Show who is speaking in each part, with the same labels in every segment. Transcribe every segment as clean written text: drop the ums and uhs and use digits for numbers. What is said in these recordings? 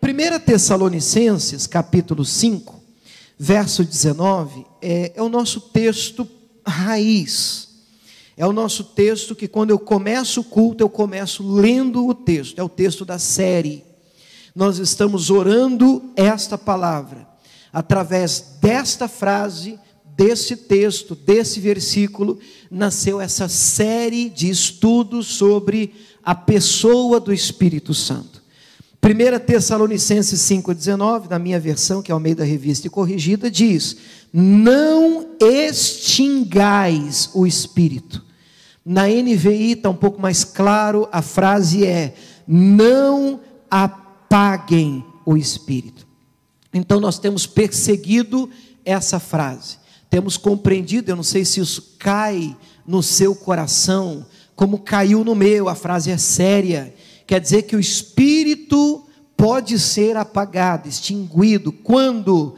Speaker 1: 1 Tessalonicenses, capítulo 5, verso 19, é o nosso texto raiz. É o nosso texto que, quando eu começo o culto, eu começo lendo o texto. É o texto da série. Nós estamos orando esta palavra. Através desta frase, desse texto, desse versículo, nasceu essa série de estudos sobre a pessoa do Espírito Santo. 1 Tessalonicenses 5,19, na minha versão, que é Almeida Revista e Corrigida, diz: não extingais o Espírito. Na NVI está um pouco mais claro, a frase é: não apaguem o Espírito. Então nós temos perseguido essa frase, temos compreendido, eu não sei se isso cai no seu coração, como caiu no meu, a frase é séria. Quer dizer que o Espírito pode ser apagado, extinguido, quando?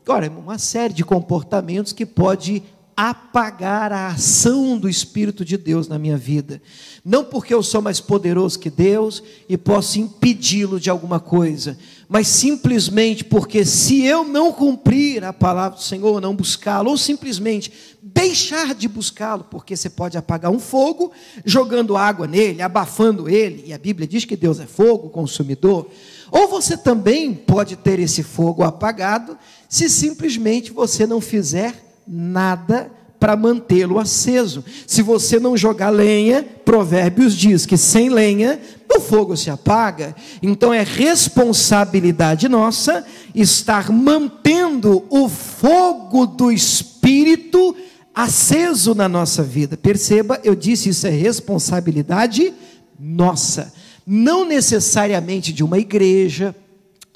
Speaker 1: Olha, uma série de comportamentos que pode apagar a ação do Espírito de Deus na minha vida. Não porque eu sou mais poderoso que Deus e posso impedi-lo de alguma coisa, mas simplesmente porque, se eu não cumprir a palavra do Senhor, não buscá-lo, ou simplesmente deixar de buscá-lo, porque você pode apagar um fogo jogando água nele, abafando ele, e a Bíblia diz que Deus é fogo consumidor. Ou você também pode ter esse fogo apagado se simplesmente você não fizer nada para mantê-lo aceso. Se você não jogar lenha, Provérbios diz que sem lenha o fogo se apaga. Então é responsabilidade nossa estar mantendo o fogo do Espírito aceso na nossa vida. Perceba, eu disse, isso é responsabilidade nossa, não necessariamente de uma igreja,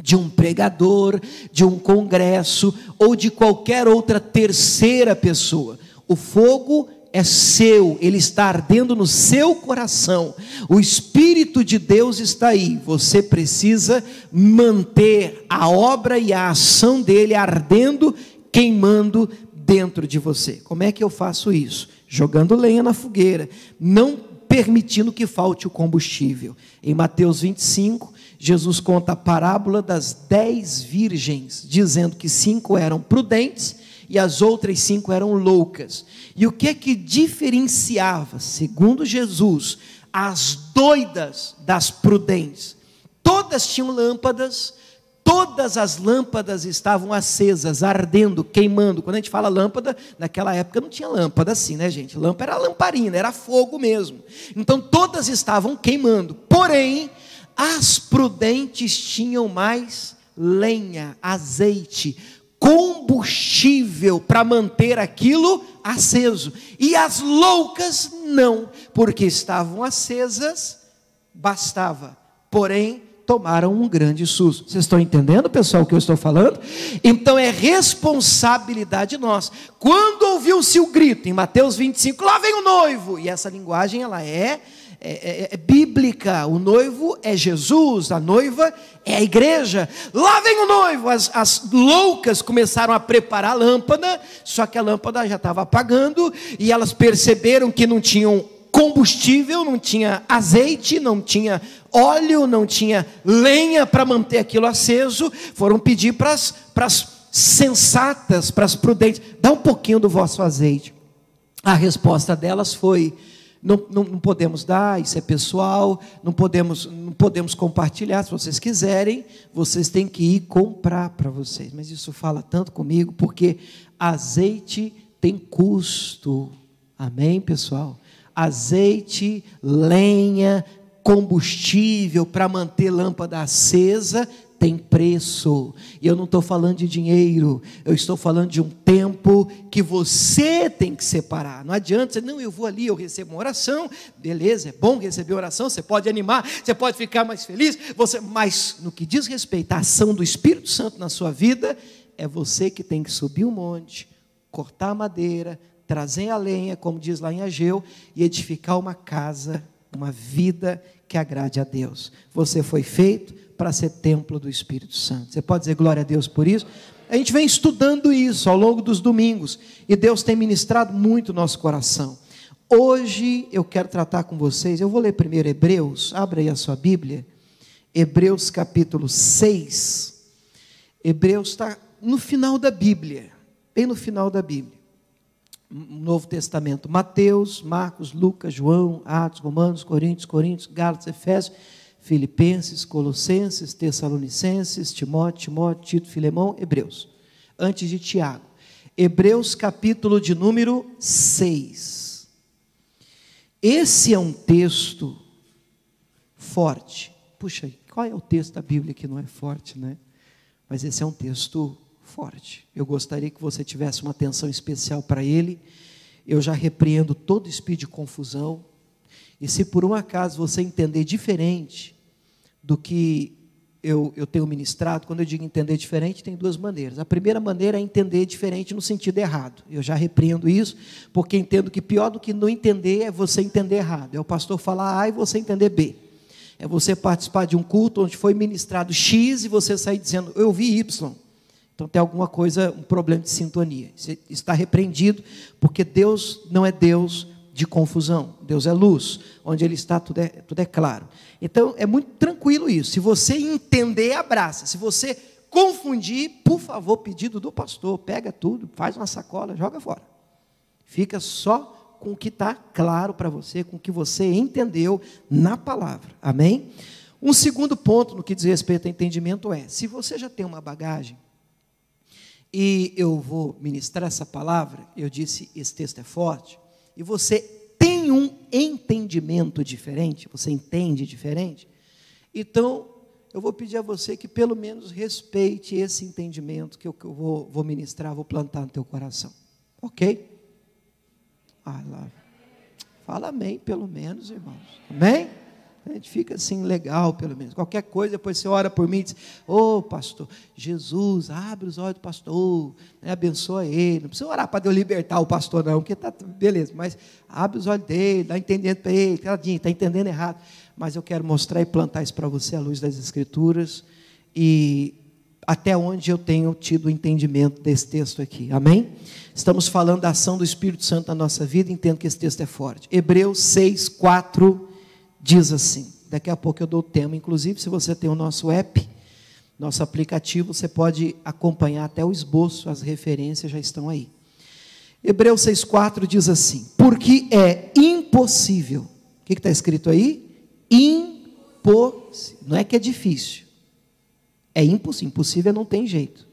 Speaker 1: de um pregador, de um congresso, ou de qualquer outra terceira pessoa. O fogo é seu, ele está ardendo no seu coração, o Espírito de Deus está aí, você precisa manter a obra e a ação dele ardendo, queimando dentro de você. Como é que eu faço isso? Jogando lenha na fogueira, não permitindo que falte o combustível. Em Mateus 25, Jesus conta a parábola das 10 virgens, dizendo que 5 eram prudentes e as outras 5 eram loucas. E o que é que diferenciava, segundo Jesus, as doidas das prudentes? Todas tinham lâmpadas, todas as lâmpadas estavam acesas, ardendo, queimando. Quando a gente fala lâmpada, naquela época não tinha lâmpada assim, né, gente? Lâmpada era lamparina, era fogo mesmo. Então todas estavam queimando, porém as prudentes tinham mais lenha, azeite, combustível para manter aquilo aceso. E as loucas não, porque estavam acesas, bastava. Porém, tomaram um grande susto. Vocês estão entendendo, pessoal, o que eu estou falando? Então é responsabilidade nossa. Quando ouviu-se o grito, em Mateus 25, lá vem o noivo, e essa linguagem ela é bíblica. O noivo é Jesus, a noiva é a igreja. Lá vem o noivo. As loucas começaram a preparar a lâmpada, só que a lâmpada já estava apagando, e elas perceberam que não tinham combustível, não tinha azeite, não tinha óleo, não tinha lenha para manter aquilo aceso. Foram pedir para as sensatas, para as prudentes: dá um pouquinho do vosso azeite. A resposta delas foi: não podemos dar, isso é pessoal, não podemos compartilhar. Se vocês quiserem, vocês têm que ir comprar para vocês. Mas isso fala tanto comigo, porque azeite tem custo. Amém, pessoal? Azeite, lenha, combustível para manter lâmpada acesa tem preço. E eu não estou falando de dinheiro, eu estou falando de um tempo que você tem que separar. Não adianta você: não, eu vou ali, eu recebo uma oração, beleza, é bom receber oração, você pode animar, você pode ficar mais feliz, mas no que diz respeito à ação do Espírito Santo na sua vida, é você que tem que subir o monte, cortar a madeira, trazer a lenha, como diz lá em Ageu, e edificar uma casa, uma vida que agrade a Deus. Você foi feito para ser templo do Espírito Santo. Você pode dizer glória a Deus por isso? A gente vem estudando isso ao longo dos domingos, e Deus tem ministrado muito o nosso coração. Hoje eu quero tratar com vocês, eu vou ler primeiro Hebreus, abre aí a sua Bíblia, Hebreus capítulo 6. Hebreus está no final da Bíblia, bem no final da Bíblia. Novo Testamento, Mateus, Marcos, Lucas, João, Atos, Romanos, Coríntios, Gálatas, Efésios, Filipenses, Colossenses, Tessalonicenses, Timóteo, Tito, Filemão, Hebreus. Antes de Tiago. Hebreus capítulo de número 6. Esse é um texto forte. Puxa, qual é o texto da Bíblia que não é forte, né? Mas esse é um texto forte. Eu gostaria que você tivesse uma atenção especial para ele. Eu já repreendo todo espírito de confusão. E se por um acaso você entender diferente do que eu tenho ministrado, quando eu digo entender diferente, tem duas maneiras. A primeira maneira é entender diferente no sentido errado. Eu já repreendo isso, porque entendo que pior do que não entender é você entender errado. É o pastor falar A e você entender B. É você participar de um culto onde foi ministrado X e você sair dizendo, eu ouvi Y. Então tem alguma coisa, um problema de sintonia. Você está repreendido, porque Deus não é Deus de confusão. Deus é luz. Onde Ele está, tudo é claro. Então é muito tranquilo isso. Se você entender, abraça. Se você confundir, por favor, pedido do pastor, pega tudo, faz uma sacola, joga fora. Fica só com o que está claro para você, com o que você entendeu na palavra. Amém? Um segundo ponto no que diz respeito ao entendimento é, se você já tem uma bagagem, e eu vou ministrar essa palavra, eu disse, esse texto é forte, e você tem um entendimento diferente, você entende diferente, então eu vou pedir a você que pelo menos respeite esse entendimento que eu vou ministrar, vou plantar no teu coração. Ok? Fala amém, pelo menos, irmãos. Amém? A gente fica assim, legal, pelo menos. Qualquer coisa, depois você ora por mim e diz, pastor, Jesus, abre os olhos do pastor, né, abençoa ele. Não precisa orar para Deus libertar o pastor, não, porque está beleza, mas abre os olhos dele, dá entendendo para ele, está entendendo errado. Mas eu quero mostrar e plantar isso para você à luz das Escrituras, e até onde eu tenho tido o entendimento desse texto aqui. Amém? Estamos falando da ação do Espírito Santo na nossa vida, entendo que esse texto é forte. Hebreus 6, 4 diz assim, daqui a pouco eu dou o tema, inclusive se você tem o nosso app, nosso aplicativo, você pode acompanhar até o esboço, as referências já estão aí. Hebreus 6, 4 diz assim, porque é impossível, o que está escrito aí? Impossível, não é que é difícil, é impossível, impossível não tem jeito.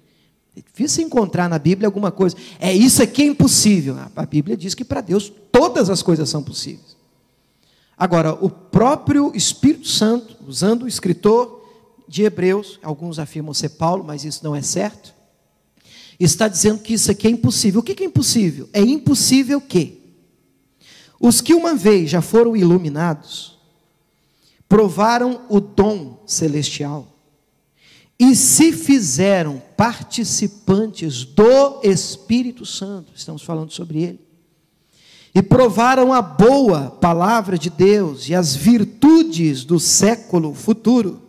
Speaker 1: É difícil encontrar na Bíblia alguma coisa, isso aqui é impossível. A Bíblia diz que para Deus todas as coisas são possíveis. Agora, o próprio Espírito Santo, usando o escritor de Hebreus, alguns afirmam ser Paulo, mas isso não é certo, está dizendo que isso aqui é impossível. O que é impossível? É impossível que os que uma vez já foram iluminados, provaram o dom celestial, e se fizeram participantes do Espírito Santo, estamos falando sobre ele, e provaram a boa palavra de Deus e as virtudes do século futuro,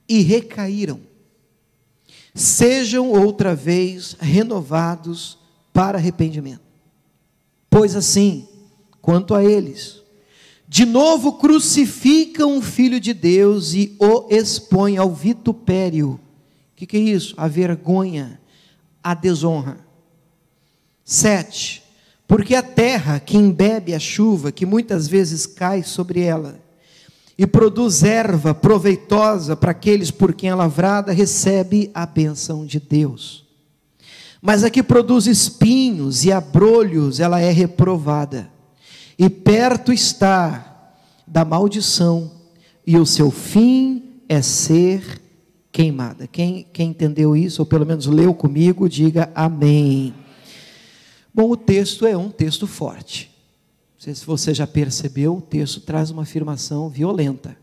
Speaker 1: e recaíram, sejam outra vez renovados para arrependimento. Pois assim, quanto a eles, de novo crucificam o Filho de Deus e o expõem ao vitupério. O que é isso? A vergonha, a desonra. 7. Porque a terra que embebe a chuva, que muitas vezes cai sobre ela, e produz erva proveitosa para aqueles por quem é lavrada, recebe a bênção de Deus. Mas a que produz espinhos e abrolhos, ela é reprovada. E perto está da maldição, e o seu fim é ser queimada. Quem entendeu isso, ou pelo menos leu comigo, diga amém. Bom, o texto é um texto forte. Não sei se você já percebeu, o texto traz uma afirmação violenta.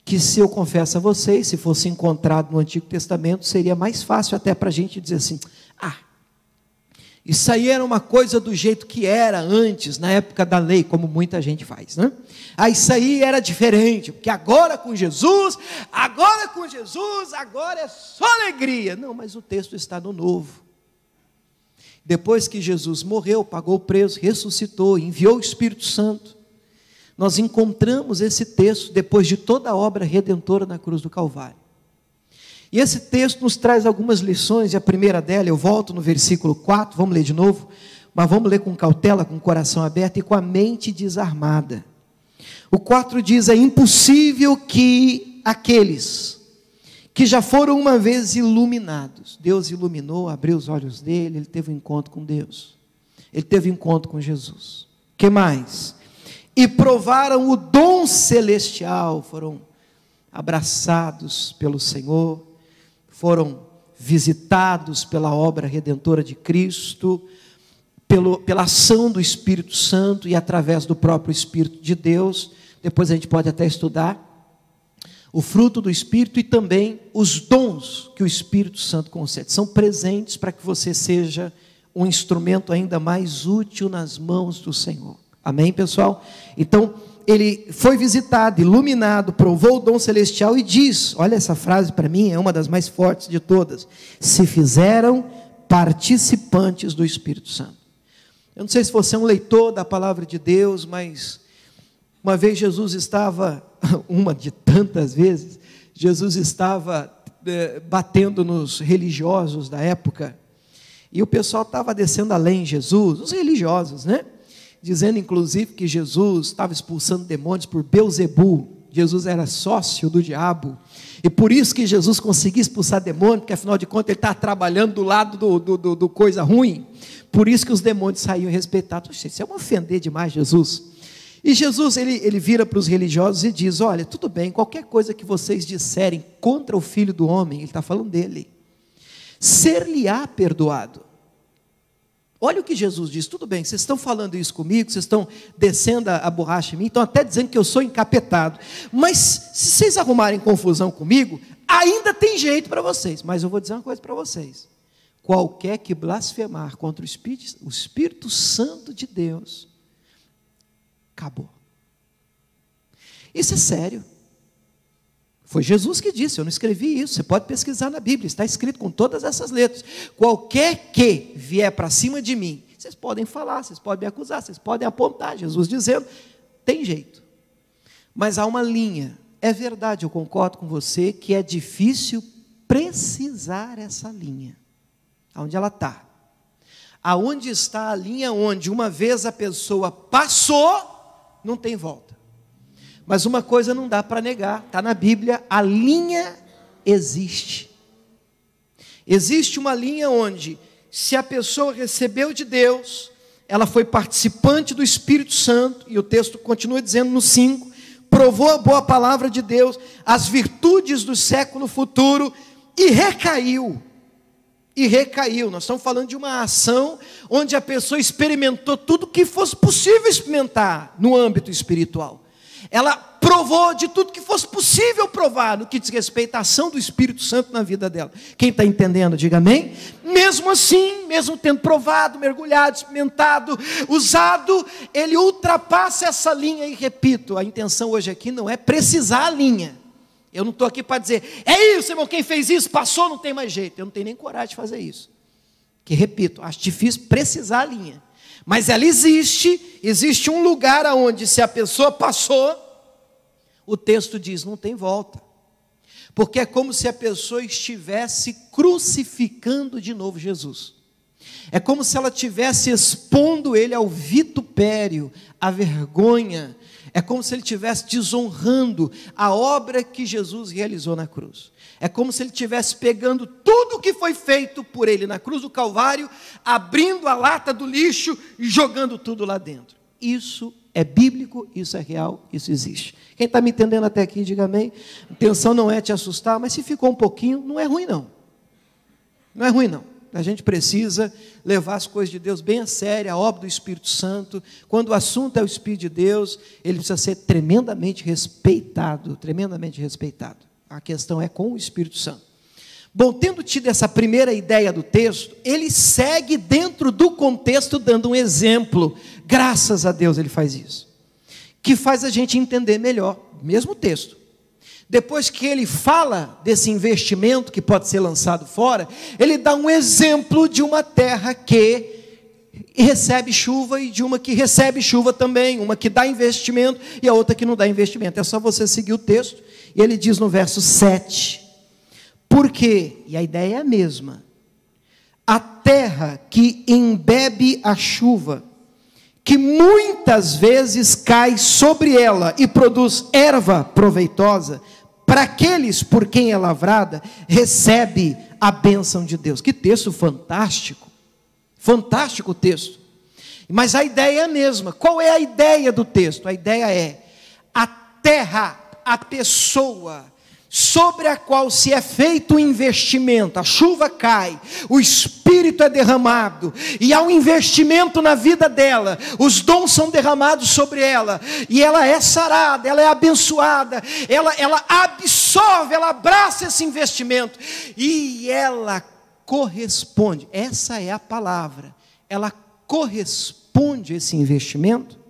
Speaker 1: Que se eu confesso a vocês, se fosse encontrado no Antigo Testamento, seria mais fácil até para a gente dizer assim, isso aí era uma coisa do jeito que era antes, na época da lei, como muita gente faz, né? Isso aí era diferente, porque agora com Jesus, agora é só alegria. Não, mas o texto está no Novo. Depois que Jesus morreu, pagou o preço, ressuscitou, enviou o Espírito Santo, nós encontramos esse texto depois de toda a obra redentora na cruz do Calvário. E esse texto nos traz algumas lições, e a primeira dela, eu volto no versículo 4, vamos ler de novo, mas vamos ler com cautela, com o coração aberto e com a mente desarmada. O 4 diz: é impossível que aqueles que já foram uma vez iluminados, Deus iluminou, abriu os olhos dele, ele teve um encontro com Deus, ele teve um encontro com Jesus. O que mais? E provaram o dom celestial, foram abraçados pelo Senhor, foram visitados pela obra redentora de Cristo, pela ação do Espírito Santo e através do próprio Espírito de Deus. Depois a gente pode até estudar o fruto do Espírito e também os dons que o Espírito Santo concede. São presentes para que você seja um instrumento ainda mais útil nas mãos do Senhor. Amém, pessoal? Então, ele foi visitado, iluminado, provou o dom celestial e diz, olha essa frase para mim, é uma das mais fortes de todas: se fizeram participantes do Espírito Santo. Eu não sei se você é um leitor da palavra de Deus, mas uma vez Jesus estava, uma de tantas vezes, Jesus estava batendo nos religiosos da época, e o pessoal estava descendo além em Jesus, os religiosos, né? Dizendo inclusive que Jesus estava expulsando demônios por Belzebu. Jesus era sócio do diabo, e por isso que Jesus conseguia expulsar demônio, porque afinal de contas ele estava trabalhando do lado do coisa ruim, por isso que os demônios saíam respeitados. Isso é um ofender demais Jesus. E Jesus, ele vira para os religiosos e diz: olha, tudo bem, qualquer coisa que vocês disserem contra o Filho do Homem, ele está falando dele, ser-lhe-á perdoado. Olha o que Jesus diz: tudo bem, vocês estão falando isso comigo, vocês estão descendo a borracha em mim, estão até dizendo que eu sou encapetado, mas se vocês arrumarem confusão comigo, ainda tem jeito para vocês. Mas eu vou dizer uma coisa para vocês: qualquer que blasfemar contra o Espírito Santo de Deus, acabou. Isso é sério. Foi Jesus que disse, eu não escrevi isso, você pode pesquisar na Bíblia, está escrito com todas essas letras: qualquer que vier para cima de mim, vocês podem falar, vocês podem me acusar, vocês podem apontar, Jesus dizendo, tem jeito, mas há uma linha. É verdade, eu concordo com você que é difícil precisar essa linha, aonde ela está, aonde está a linha onde uma vez a pessoa passou, não tem volta. Mas uma coisa não dá para negar, está na Bíblia, a linha existe. Existe uma linha onde, se a pessoa recebeu de Deus, ela foi participante do Espírito Santo, e o texto continua dizendo no 5, provou a boa palavra de Deus, as virtudes do século futuro, e recaiu. E recaiu. Nós estamos falando de uma ação onde a pessoa experimentou tudo que fosse possível experimentar no âmbito espiritual. Ela provou de tudo que fosse possível provar no que diz respeito à ação do Espírito Santo na vida dela. Quem está entendendo, diga amém. Mesmo assim, mesmo tendo provado, mergulhado, experimentado, usado, ele ultrapassa essa linha. E repito, a intenção hoje aqui não é precisar a linha. Eu não estou aqui para dizer, é isso, irmão, quem fez isso, passou, não tem mais jeito. Eu não tenho nem coragem de fazer isso. Que repito, acho difícil precisar a linha. Mas ela existe um lugar onde, se a pessoa passou, o texto diz, não tem volta. Porque é como se a pessoa estivesse crucificando de novo Jesus. É como se ela estivesse expondo ele ao vitupério, à vergonha. É como se ele estivesse desonrando a obra que Jesus realizou na cruz. É como se ele estivesse pegando tudo o que foi feito por ele na cruz do Calvário, abrindo a lata do lixo e jogando tudo lá dentro. Isso é bíblico, isso é real, isso existe. Quem está me entendendo até aqui, diga amém. A intenção não é te assustar, mas se ficou um pouquinho, não é ruim não. Não é ruim não. A gente precisa levar as coisas de Deus bem a sério, a obra do Espírito Santo. Quando o assunto é o Espírito de Deus, ele precisa ser tremendamente respeitado, tremendamente respeitado. A questão é com o Espírito Santo. Bom, tendo tido essa primeira ideia do texto, ele segue dentro do contexto dando um exemplo. Graças a Deus ele faz isso, que faz a gente entender melhor, mesmo texto. Depois que ele fala desse investimento que pode ser lançado fora, ele dá um exemplo de uma terra que recebe chuva e de uma que recebe chuva também, uma que dá investimento e a outra que não dá investimento. É só você seguir o texto, e ele diz no verso 7, por quê? E a ideia é a mesma, a terra que embebe a chuva, que muitas vezes cai sobre ela e produz erva proveitosa, para aqueles por quem é lavrada, recebe a bênção de Deus. Que texto fantástico, fantástico o texto, mas a ideia é a mesma. Qual é a ideia do texto? A ideia é, a terra, a pessoa, sobre a qual se é feito o investimento, a chuva cai, o Espírito é derramado, e há um investimento na vida dela, os dons são derramados sobre ela, e ela é sarada, ela é abençoada, ela absorve, ela abraça esse investimento, e ela corresponde, essa é a palavra, ela corresponde a esse investimento.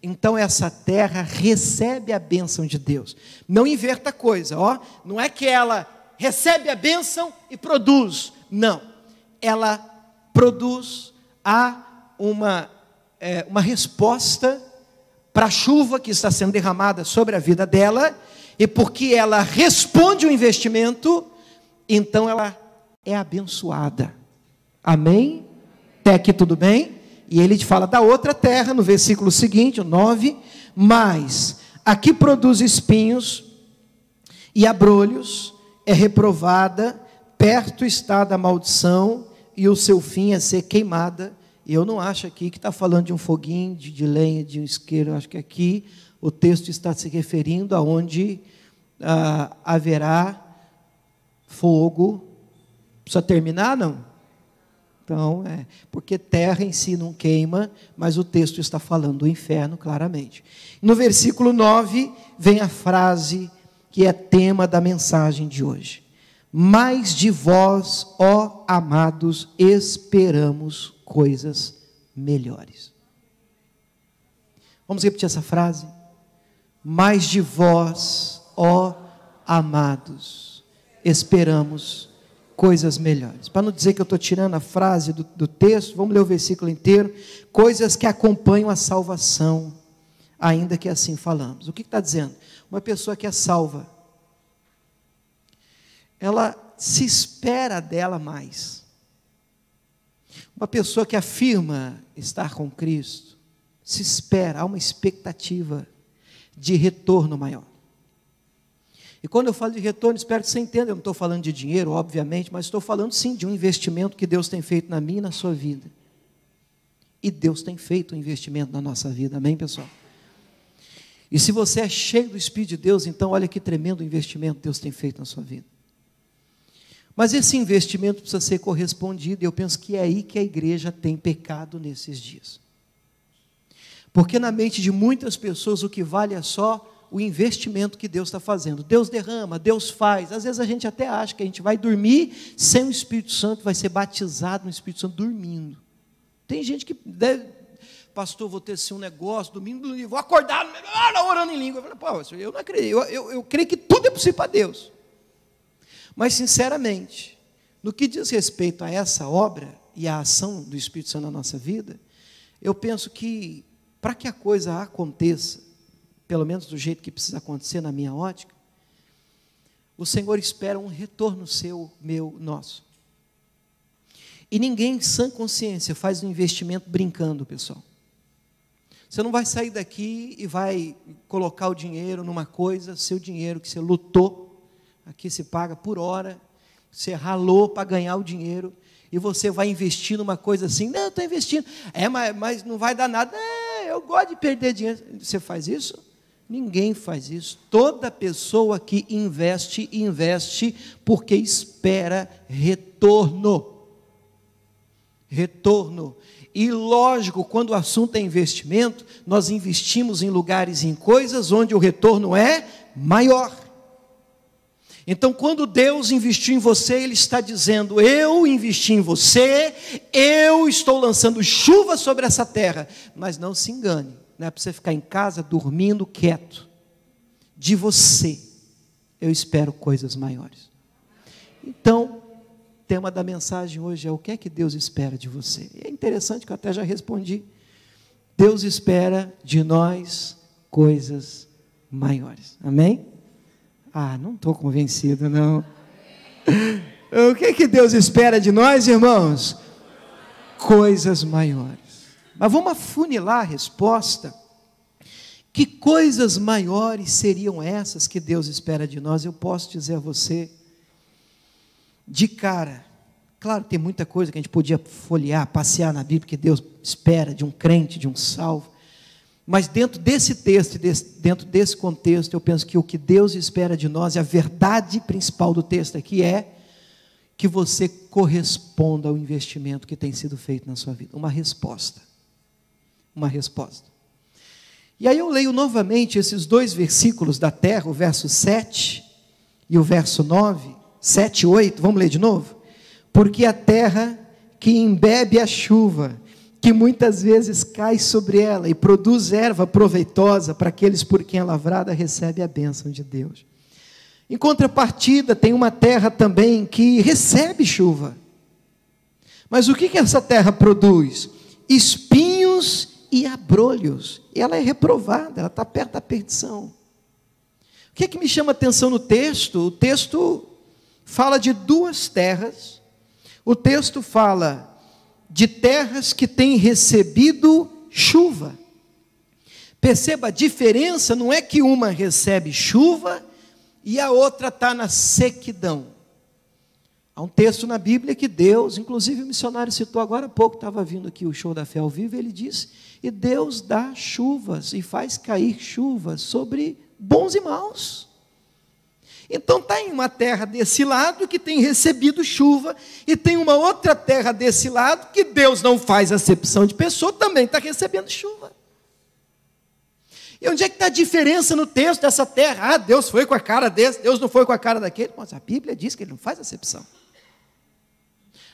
Speaker 1: Então essa terra recebe a bênção de Deus. Não inverta a coisa, ó. Não é que ela recebe a bênção e produz. Não. Ela produz uma resposta para a chuva que está sendo derramada sobre a vida dela. E porque ela responde o investimento, então ela é abençoada. Amém? Até aqui tudo bem? E ele fala da outra terra, no versículo seguinte, o 9, mas a que produz espinhos e abrolhos é reprovada, perto está da maldição, e o seu fim é ser queimada. E eu não acho aqui que está falando de um foguinho, de lenha, de um isqueiro. Eu acho que aqui o texto está se referindo a onde haverá fogo. Precisa terminar, não? Então, porque terra em si não queima, mas o texto está falando do inferno claramente. No versículo 9, vem a frase que é tema da mensagem de hoje. Mas de vós, ó amados, esperamos coisas melhores. Vamos repetir essa frase? Mas de vós, ó amados, esperamos coisas melhores. Para não dizer que eu estou tirando a frase do texto, vamos ler o versículo inteiro. Coisas que acompanham a salvação, ainda que assim falamos. O que está dizendo? Uma pessoa que é salva, ela se espera dela mais. Uma pessoa que afirma estar com Cristo, se espera, há uma expectativa de retorno maior. E quando eu falo de retorno, espero que você entenda, eu não estou falando de dinheiro, obviamente, mas estou falando sim de um investimento que Deus tem feito na minha e na sua vida. E Deus tem feito um investimento na nossa vida, amém, pessoal? E se você é cheio do Espírito de Deus, então olha que tremendo investimento Deus tem feito na sua vida. Mas esse investimento precisa ser correspondido, e eu penso que é aí que a igreja tem pecado nesses dias. Porque na mente de muitas pessoas o que vale é só o investimento que Deus está fazendo. Deus derrama, Deus faz. Às vezes a gente até acha que a gente vai dormir sem o Espírito Santo, vai ser batizado no Espírito Santo dormindo. Tem gente que deve, pastor, vou ter assim um negócio, domingo, vou acordar orando em língua. Eu falo, pô, eu não acredito, eu creio que tudo é possível para Deus. Mas sinceramente, no que diz respeito a essa obra e a ação do Espírito Santo na nossa vida, eu penso que para que a coisa aconteça, pelo menos do jeito que precisa acontecer na minha ótica, o Senhor espera um retorno seu, meu, nosso. E ninguém em sã consciência faz um investimento brincando, pessoal. Você não vai sair daqui e vai colocar o dinheiro numa coisa, seu dinheiro que você lutou, aqui se paga por hora, você ralou para ganhar o dinheiro, e você vai investir numa coisa assim, não, eu estou investindo, mas não vai dar nada, eu gosto de perder dinheiro. Você faz isso? Ninguém faz isso. Toda pessoa que investe, investe porque espera retorno. Retorno. E lógico, quando o assunto é investimento, nós investimos em lugares, em coisas onde o retorno é maior. Então, quando Deus investiu em você, Ele está dizendo, eu investi em você, eu estou lançando chuva sobre essa terra. Mas não se engane, não é para você ficar em casa dormindo quieto. De você, eu espero coisas maiores. Então, tema da mensagem hoje é o que é que Deus espera de você. E é interessante que eu até já respondi. Deus espera de nós coisas maiores. Amém? Ah, não estou convencido, não. O que é que Deus espera de nós, irmãos? Coisas maiores. Mas vamos afunilar a resposta. Que coisas maiores seriam essas que Deus espera de nós? Eu posso dizer a você, de cara, claro, tem muita coisa que a gente podia folhear, passear na Bíblia, que Deus espera de um crente, de um salvo, mas dentro desse texto, dentro desse contexto, eu penso que o que Deus espera de nós, e a verdade principal do texto aqui é, que você corresponda ao investimento que tem sido feito na sua vida, uma resposta, e aí eu leio novamente esses dois versículos da terra, o verso 7 e o verso 9, 7 e 8, vamos ler de novo? Porque a terra que embebe a chuva, que muitas vezes cai sobre ela e produz erva proveitosa para aqueles por quem é lavrada, recebe a bênção de Deus. Em contrapartida, tem uma terra também que recebe chuva. Mas o que essa terra produz? Espinhos e abrolhos. Ela é reprovada, ela está perto da perdição. O que me chama a atenção no texto? O texto fala de duas terras. O texto fala de terras que têm recebido chuva. Perceba, a diferença não é que uma recebe chuva e a outra está na sequidão. Há um texto na Bíblia que Deus, inclusive o missionário citou agora há pouco, estava vindo aqui o Show da Fé ao vivo, ele disse, e Deus dá chuvas e faz cair chuvas sobre bons e maus. Então está em uma terra desse lado que tem recebido chuva, e tem uma outra terra desse lado que Deus não faz acepção de pessoa, também está recebendo chuva. E onde é que está a diferença no texto dessa terra? Ah, Deus foi com a cara desse, Deus não foi com a cara daquele. Mas a Bíblia diz que Ele não faz acepção.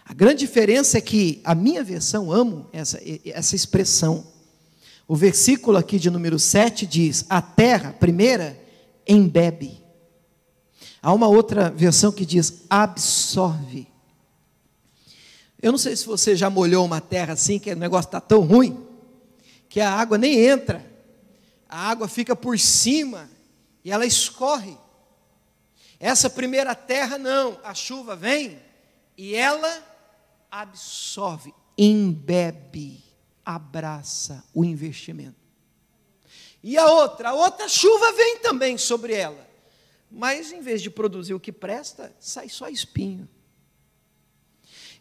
Speaker 1: A grande diferença é que a minha versão, amo essa expressão. O versículo aqui de número 7 diz, a terra, primeira, embebe. Há uma outra versão que diz, absorve. Eu não sei se você já molhou uma terra assim, que o negócio está tão ruim, que a água nem entra. A água fica por cima e ela escorre. Essa primeira terra não, a chuva vem e ela absorve, embebe, abraça o investimento. E a outra chuva vem também sobre ela, mas em vez de produzir o que presta, sai só espinho.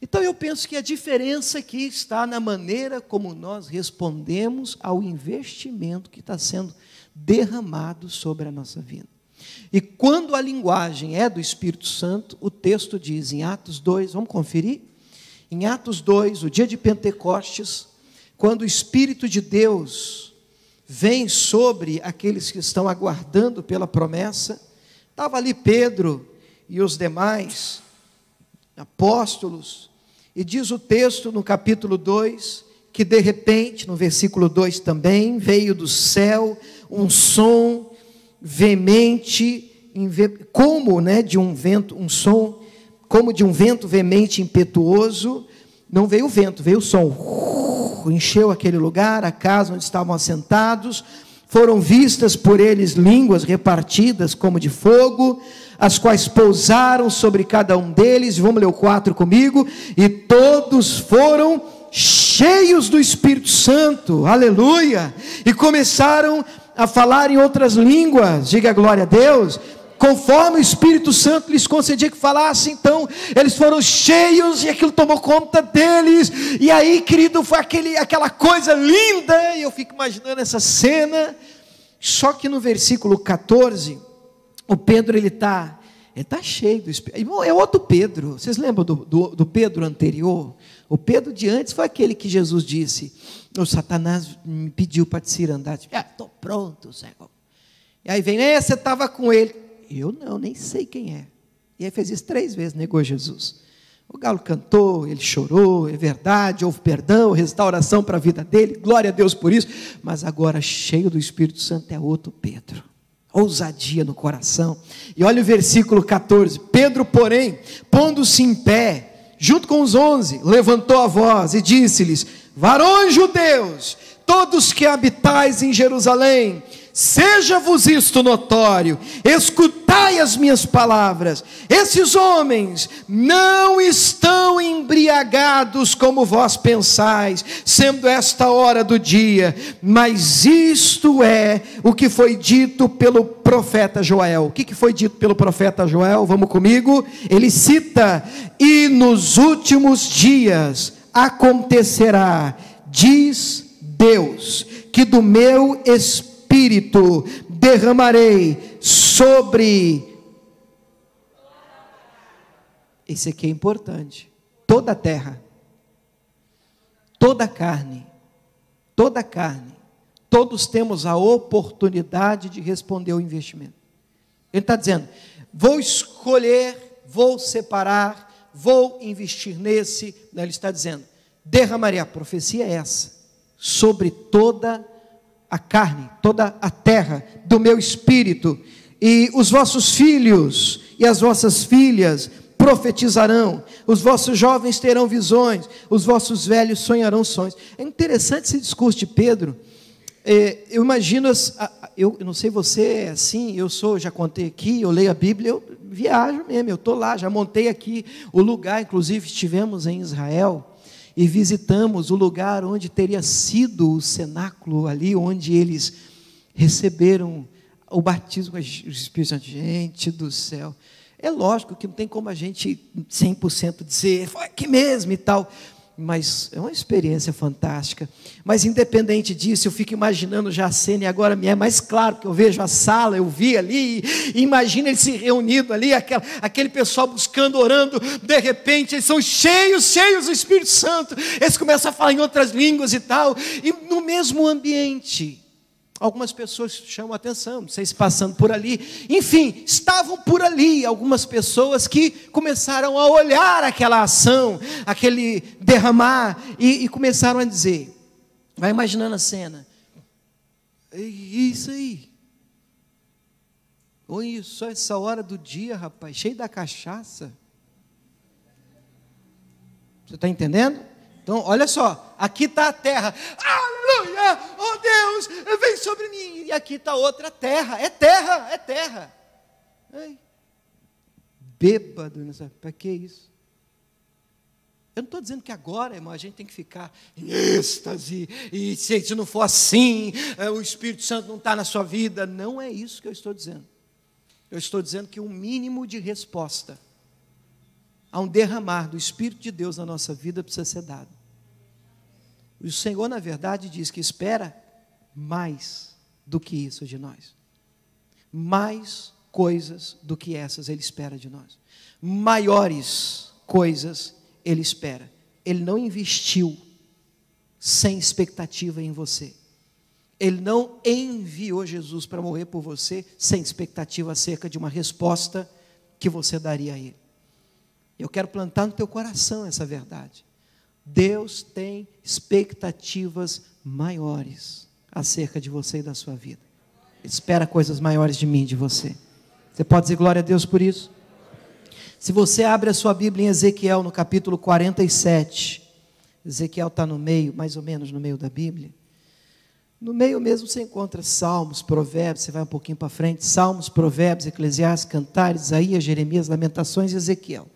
Speaker 1: Então eu penso que a diferença aqui está na maneira como nós respondemos ao investimento que está sendo derramado sobre a nossa vida. E quando a linguagem é do Espírito Santo, o texto diz em Atos 2, vamos conferir? Em Atos 2, o dia de Pentecostes, quando o Espírito de Deus vem sobre aqueles que estão aguardando pela promessa, estava ali Pedro e os demais apóstolos, e diz o texto no capítulo 2, que de repente, no versículo 2 também, veio do céu um som veemente, como de um vento, um som, como de um vento veemente impetuoso. Não veio o vento, veio o som, encheu aquele lugar, a casa onde estavam assentados. Foram vistas por eles línguas repartidas como de fogo, as quais pousaram sobre cada um deles. Vamos ler o 4 comigo. E todos foram cheios do Espírito Santo, aleluia, e começaram a falar em outras línguas, diga glória a Deus, conforme o Espírito Santo lhes concedia que falassem. Então eles foram cheios e aquilo tomou conta deles, e aí, querido, foi aquela coisa linda, e eu fico imaginando essa cena. Só que no versículo 14, o Pedro, ele está cheio do Espírito. É outro Pedro. Vocês lembram do Pedro anterior? O Pedro de antes foi aquele que Jesus disse, o Satanás me pediu para te cirandar. Estou pronto, Senhor. E aí vem, você estava com ele. Eu não, nem sei quem é. E aí fez isso 3 vezes, negou Jesus. O galo cantou, ele chorou, é verdade, houve perdão, restauração para a vida dele, glória a Deus por isso. Mas agora, cheio do Espírito Santo, é outro Pedro. Ousadia no coração. E olha o versículo 14. Pedro, porém, pondo-se em pé, junto com os 11, levantou a voz e disse-lhes: varões judeus, todos que habitais em Jerusalém, seja-vos isto notório, escutai as minhas palavras. Esses homens não estão embriagados como vós pensais, sendo esta hora do dia, mas isto é o que foi dito pelo profeta Joel. O que foi dito pelo profeta Joel? Vamos comigo? Ele cita: e nos últimos dias acontecerá, diz Deus, que do meu Espírito derramarei sobre, esse aqui é importante, toda a terra, toda a carne, todos temos a oportunidade de responder ao investimento. Ele está dizendo: vou escolher, vou separar, vou investir nesse. Não, ele está dizendo: derramarei, a profecia é essa, sobre toda a carne, toda a terra, do meu Espírito, e os vossos filhos e as vossas filhas profetizarão, os vossos jovens terão visões, os vossos velhos sonharão sonhos. É interessante esse discurso de Pedro. Eu imagino, eu não sei você é assim, já contei aqui, eu leio a Bíblia, eu viajo mesmo, eu estou lá, já montei aqui o lugar, inclusive estivemos em Israel, e visitamos o lugar onde teria sido o cenáculo, ali onde eles receberam o batismo com o Espírito Santo. Gente do céu, é lógico que não tem como a gente 100% dizer, foi aqui mesmo e tal, mas é uma experiência fantástica. Mas independente disso, eu fico imaginando já a cena, e agora me é mais claro, porque eu vejo a sala, eu vi ali, e imagina eles se reunindo ali, aquele pessoal buscando, orando, de repente eles são cheios do Espírito Santo, eles começam a falar em outras línguas e tal, e no mesmo ambiente, algumas pessoas chamam a atenção, não sei se passando por ali, enfim, estavam por ali algumas pessoas que começaram a olhar aquela ação, aquele derramar, e começaram a dizer, vai imaginando a cena, isso aí, olha só essa hora do dia, rapaz, cheio da cachaça, você está entendendo? Então, olha só, aqui está a terra, aleluia, oh Deus, vem sobre mim, e aqui está outra terra, é terra, Ei, bêbado, para que isso? Eu não estou dizendo que agora, irmão, a gente tem que ficar em êxtase, e se não for assim, o Espírito Santo não está na sua vida, não é isso que eu estou dizendo. Eu estou dizendo que um mínimo de resposta a um derramar do Espírito de Deus na nossa vida precisa ser dado. O Senhor, na verdade, diz que espera mais do que isso de nós. Mais coisas do que essas Ele espera de nós. Maiores coisas Ele espera. Ele não investiu sem expectativa em você. Ele não enviou Jesus para morrer por você sem expectativa acerca de uma resposta que você daria a Ele. Eu quero plantar no teu coração essa verdade. Deus tem expectativas maiores acerca de você e da sua vida. Ele espera coisas maiores de mim e de você. Você pode dizer glória a Deus por isso? Se você abre a sua Bíblia em Ezequiel, no capítulo 47, Ezequiel está no meio, mais ou menos no meio da Bíblia. No meio mesmo você encontra Salmos, Provérbios, você vai um pouquinho para frente, Salmos, Provérbios, Eclesiastes, Cantares, Isaías, Jeremias, Lamentações e Ezequiel.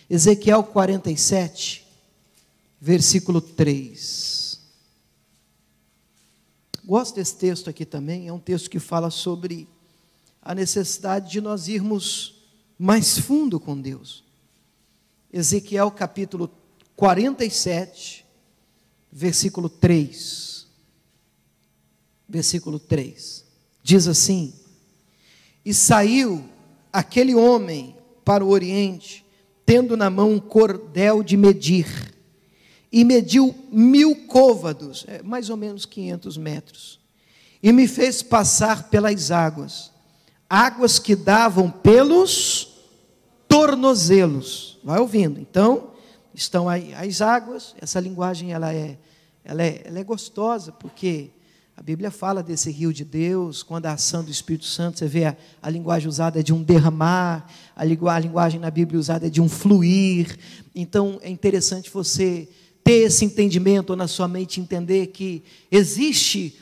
Speaker 1: Ezequiel 47, versículo 3. Gosto desse texto aqui também, é um texto que fala sobre a necessidade de nós irmos mais fundo com Deus. Ezequiel capítulo 47, versículo 3. Versículo 3. Diz assim: e saiu aquele homem para o oriente, tendo na mão um cordel de medir, e mediu 1000 côvados, mais ou menos 500 metros, e me fez passar pelas águas que davam pelos tornozelos. Vai ouvindo. Então, estão aí as águas. Essa linguagem ela é gostosa, porque A Bíblia fala desse rio de Deus, quando a ação do Espírito Santo, você vê a linguagem usada é de um derramar, a linguagem na Bíblia usada é de um fluir. Então é interessante você ter esse entendimento, ou na sua mente entender que existe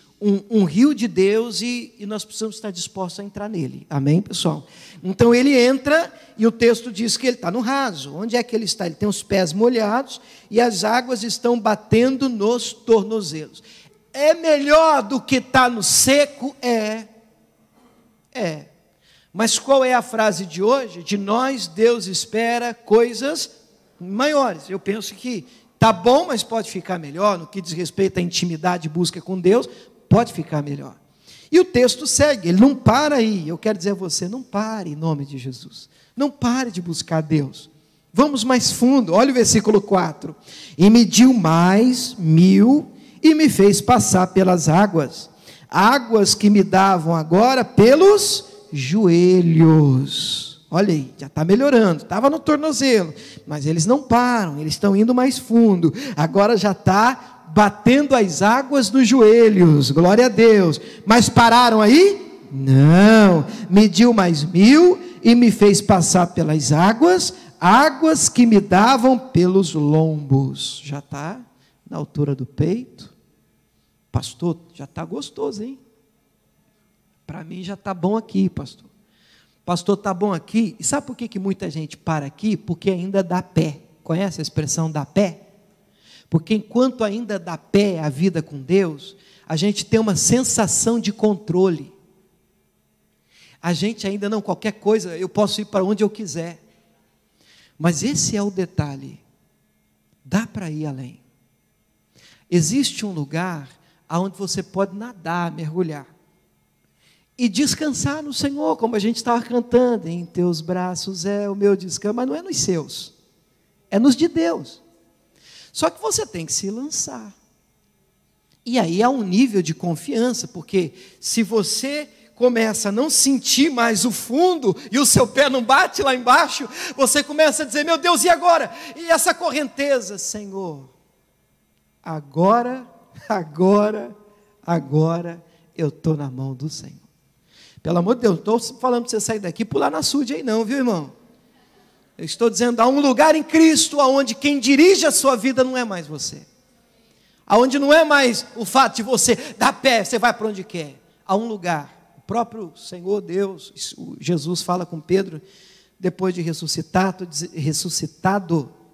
Speaker 1: um rio de Deus e nós precisamos estar dispostos a entrar nele. Amém, pessoal? Então ele entra e o texto diz que ele está no raso. Onde é que ele está? Ele tem os pés molhados e as águas estão batendo nos tornozelos. É melhor do que estar no seco? É. Mas qual é a frase de hoje? De nós Deus espera coisas maiores. Eu penso que está bom, mas pode ficar melhor. No que diz respeito à intimidade e busca com Deus, pode ficar melhor. E o texto segue, ele não para aí. Eu quero dizer a você, não pare em nome de Jesus. Não pare de buscar Deus. Vamos mais fundo, olha o versículo 4. E mediu mais 1000 e me fez passar pelas águas. Águas que me davam agora pelos joelhos. Olha aí, já está melhorando, estava no tornozelo. Mas eles não param, eles estão indo mais fundo. Agora já está batendo as águas nos joelhos, glória a Deus. Mas pararam aí? Não, mediu mais 1000 e me fez passar pelas águas, águas que me davam pelos lombos. Já está na altura do peito. Pastor, já está gostoso, hein? Para mim já está bom aqui, pastor. Pastor, está bom aqui. E sabe por que muita gente para aqui? Porque ainda dá pé. Conhece a expressão dá pé? Porque enquanto ainda dá pé a vida com Deus, a gente tem uma sensação de controle. A gente ainda não, qualquer coisa, eu posso ir para onde eu quiser. Mas esse é o detalhe. Dá para ir além. Existe um lugar onde você pode nadar, mergulhar. E descansar no Senhor, como a gente estava cantando. Em teus braços é o meu descanso, mas não é nos seus. É nos de Deus. Só que você tem que se lançar. E aí há um nível de confiança, porque se você começa a não sentir mais o fundo, e o seu pé não bate lá embaixo, você começa a dizer, meu Deus, e agora? E essa correnteza? Senhor, agora eu estou na mão do Senhor. Pelo amor de Deus, não estou falando para você sair daqui e pular na açude aí não, viu, irmão? Eu estou dizendo, há um lugar em Cristo onde quem dirige a sua vida não é mais você. Aonde não é mais o fato de você dar pé, você vai para onde quer. Há um lugar, o próprio Senhor Deus, Jesus fala com Pedro, depois de ressuscitado,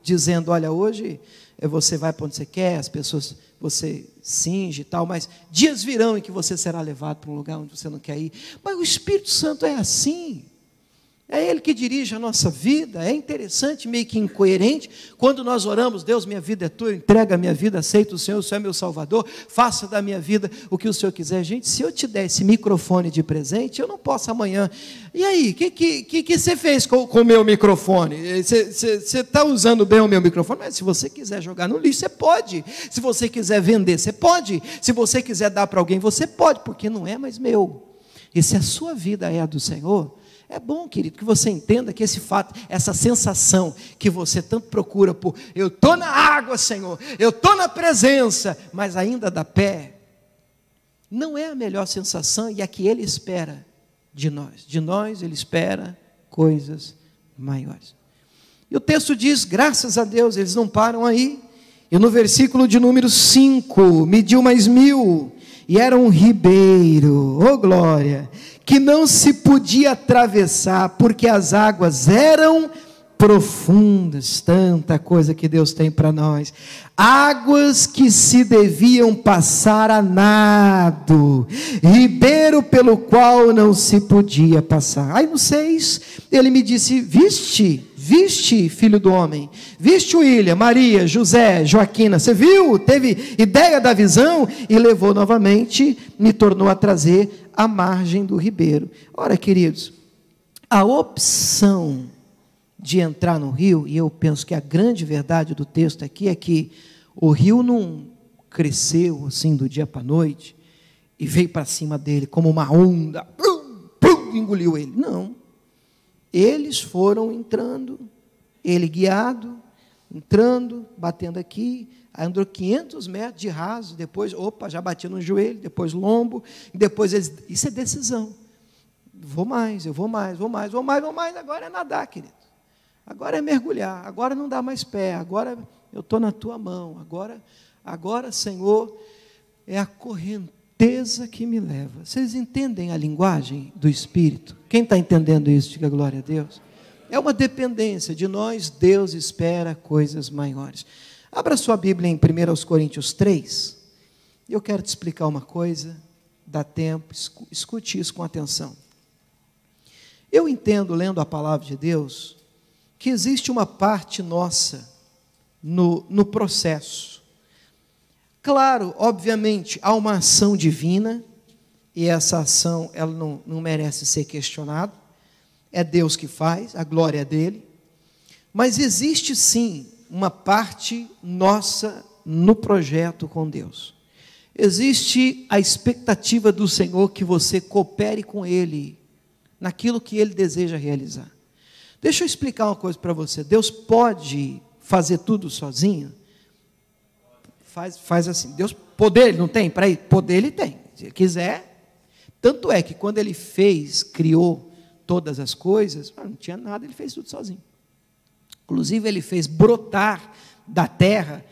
Speaker 1: dizendo, olha, hoje você vai para onde você quer, as pessoas, você cinge e tal, mas dias virão em que você será levado para um lugar onde você não quer ir. Mas o Espírito Santo é assim. É Ele que dirige a nossa vida. É interessante, meio que incoerente, quando nós oramos, Deus, minha vida é tua, entrega a minha vida, aceita o Senhor é meu Salvador, faça da minha vida o que o Senhor quiser. Gente, se eu te der esse microfone de presente, eu não posso amanhã. E aí, o que você fez com o meu microfone? Você está usando bem o meu microfone? Mas se você quiser jogar no lixo, você pode. Se você quiser vender, você pode. Se você quiser dar para alguém, você pode, porque não é mais meu. E se a sua vida é a do Senhor, é bom, querido, que você entenda que esse fato, essa sensação que você tanto procura por, eu estou na água, Senhor, eu estou na presença, mas ainda dá pé, não é a melhor sensação e a que Ele espera de nós. De nós Ele espera coisas maiores. E o texto diz, graças a Deus, eles não param aí. E no versículo de número 5, mediu mais 1000, e era um ribeiro, oh glória, que não se podia atravessar, porque as águas eram profundas. Tanta coisa que Deus tem para nós. Águas que se deviam passar a nado, ribeiro pelo qual não se podia passar. Aí no 6, ele me disse, viste, filho do homem, viste William, Maria, José, Joaquina, você viu, teve ideia da visão, e levou novamente, me tornou a trazer à margem do ribeiro. Ora, queridos, a opção de entrar no rio, e eu penso que a grande verdade do texto aqui é que o rio não cresceu assim do dia para a noite, e veio para cima dele como uma onda, engoliu ele. Não. Eles foram entrando, ele guiado, entrando, batendo aqui, aí andou 500 metros de raso, depois, opa, já bati no joelho, depois lombo, e depois eles, isso é decisão. Vou mais, eu vou mais, agora é nadar, querido. Agora é mergulhar, agora não dá mais pé, agora eu estou na tua mão, agora, Senhor, é a correnteza que me leva. Vocês entendem a linguagem do Espírito? Quem está entendendo isso, diga glória a Deus. É uma dependência de nós, Deus espera coisas maiores. Abra sua Bíblia em 1 Coríntios 3, eu quero te explicar uma coisa, dá tempo, escute isso com atenção. Eu entendo, lendo a palavra de Deus, que existe uma parte nossa no processo. Claro, obviamente, há uma ação divina, e essa ação ela não merece ser questionada, é Deus que faz, a glória é dele, mas existe sim uma parte nossa no projeto com Deus. Existe a expectativa do Senhor que você coopere com Ele, naquilo que Ele deseja realizar. Deixa eu explicar uma coisa para você, Deus pode fazer tudo sozinho? Faz assim, Deus, poder Ele não tem para ir? Poder Ele tem, se Ele quiser. Tanto é que quando Ele criou todas as coisas, não tinha nada, Ele fez tudo sozinho. Inclusive Ele fez brotar da terra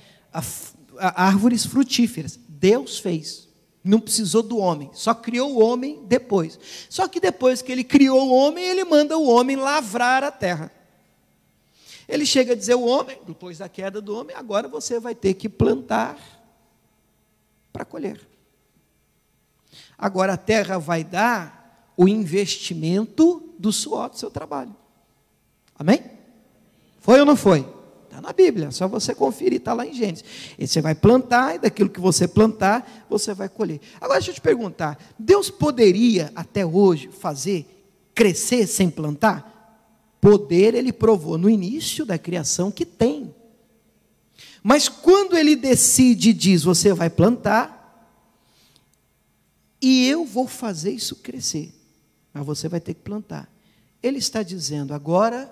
Speaker 1: árvores frutíferas, Deus fez, não precisou do homem, só criou o homem depois. Só que depois que Ele criou o homem, Ele manda o homem lavrar a terra. Ele chega a dizer ao homem, depois da queda do homem, agora você vai ter que plantar para colher. Agora a terra vai dar o investimento do suor do seu trabalho. Amém? Foi ou não foi? Está na Bíblia, só você conferir, está lá em Gênesis. E você vai plantar, e daquilo que você plantar, você vai colher. Agora deixa eu te perguntar, Deus poderia até hoje fazer crescer sem plantar? Poder Ele provou no início da criação que tem. Mas quando Ele decide e diz, você vai plantar, e eu vou fazer isso crescer, mas você vai ter que plantar. Ele está dizendo, agora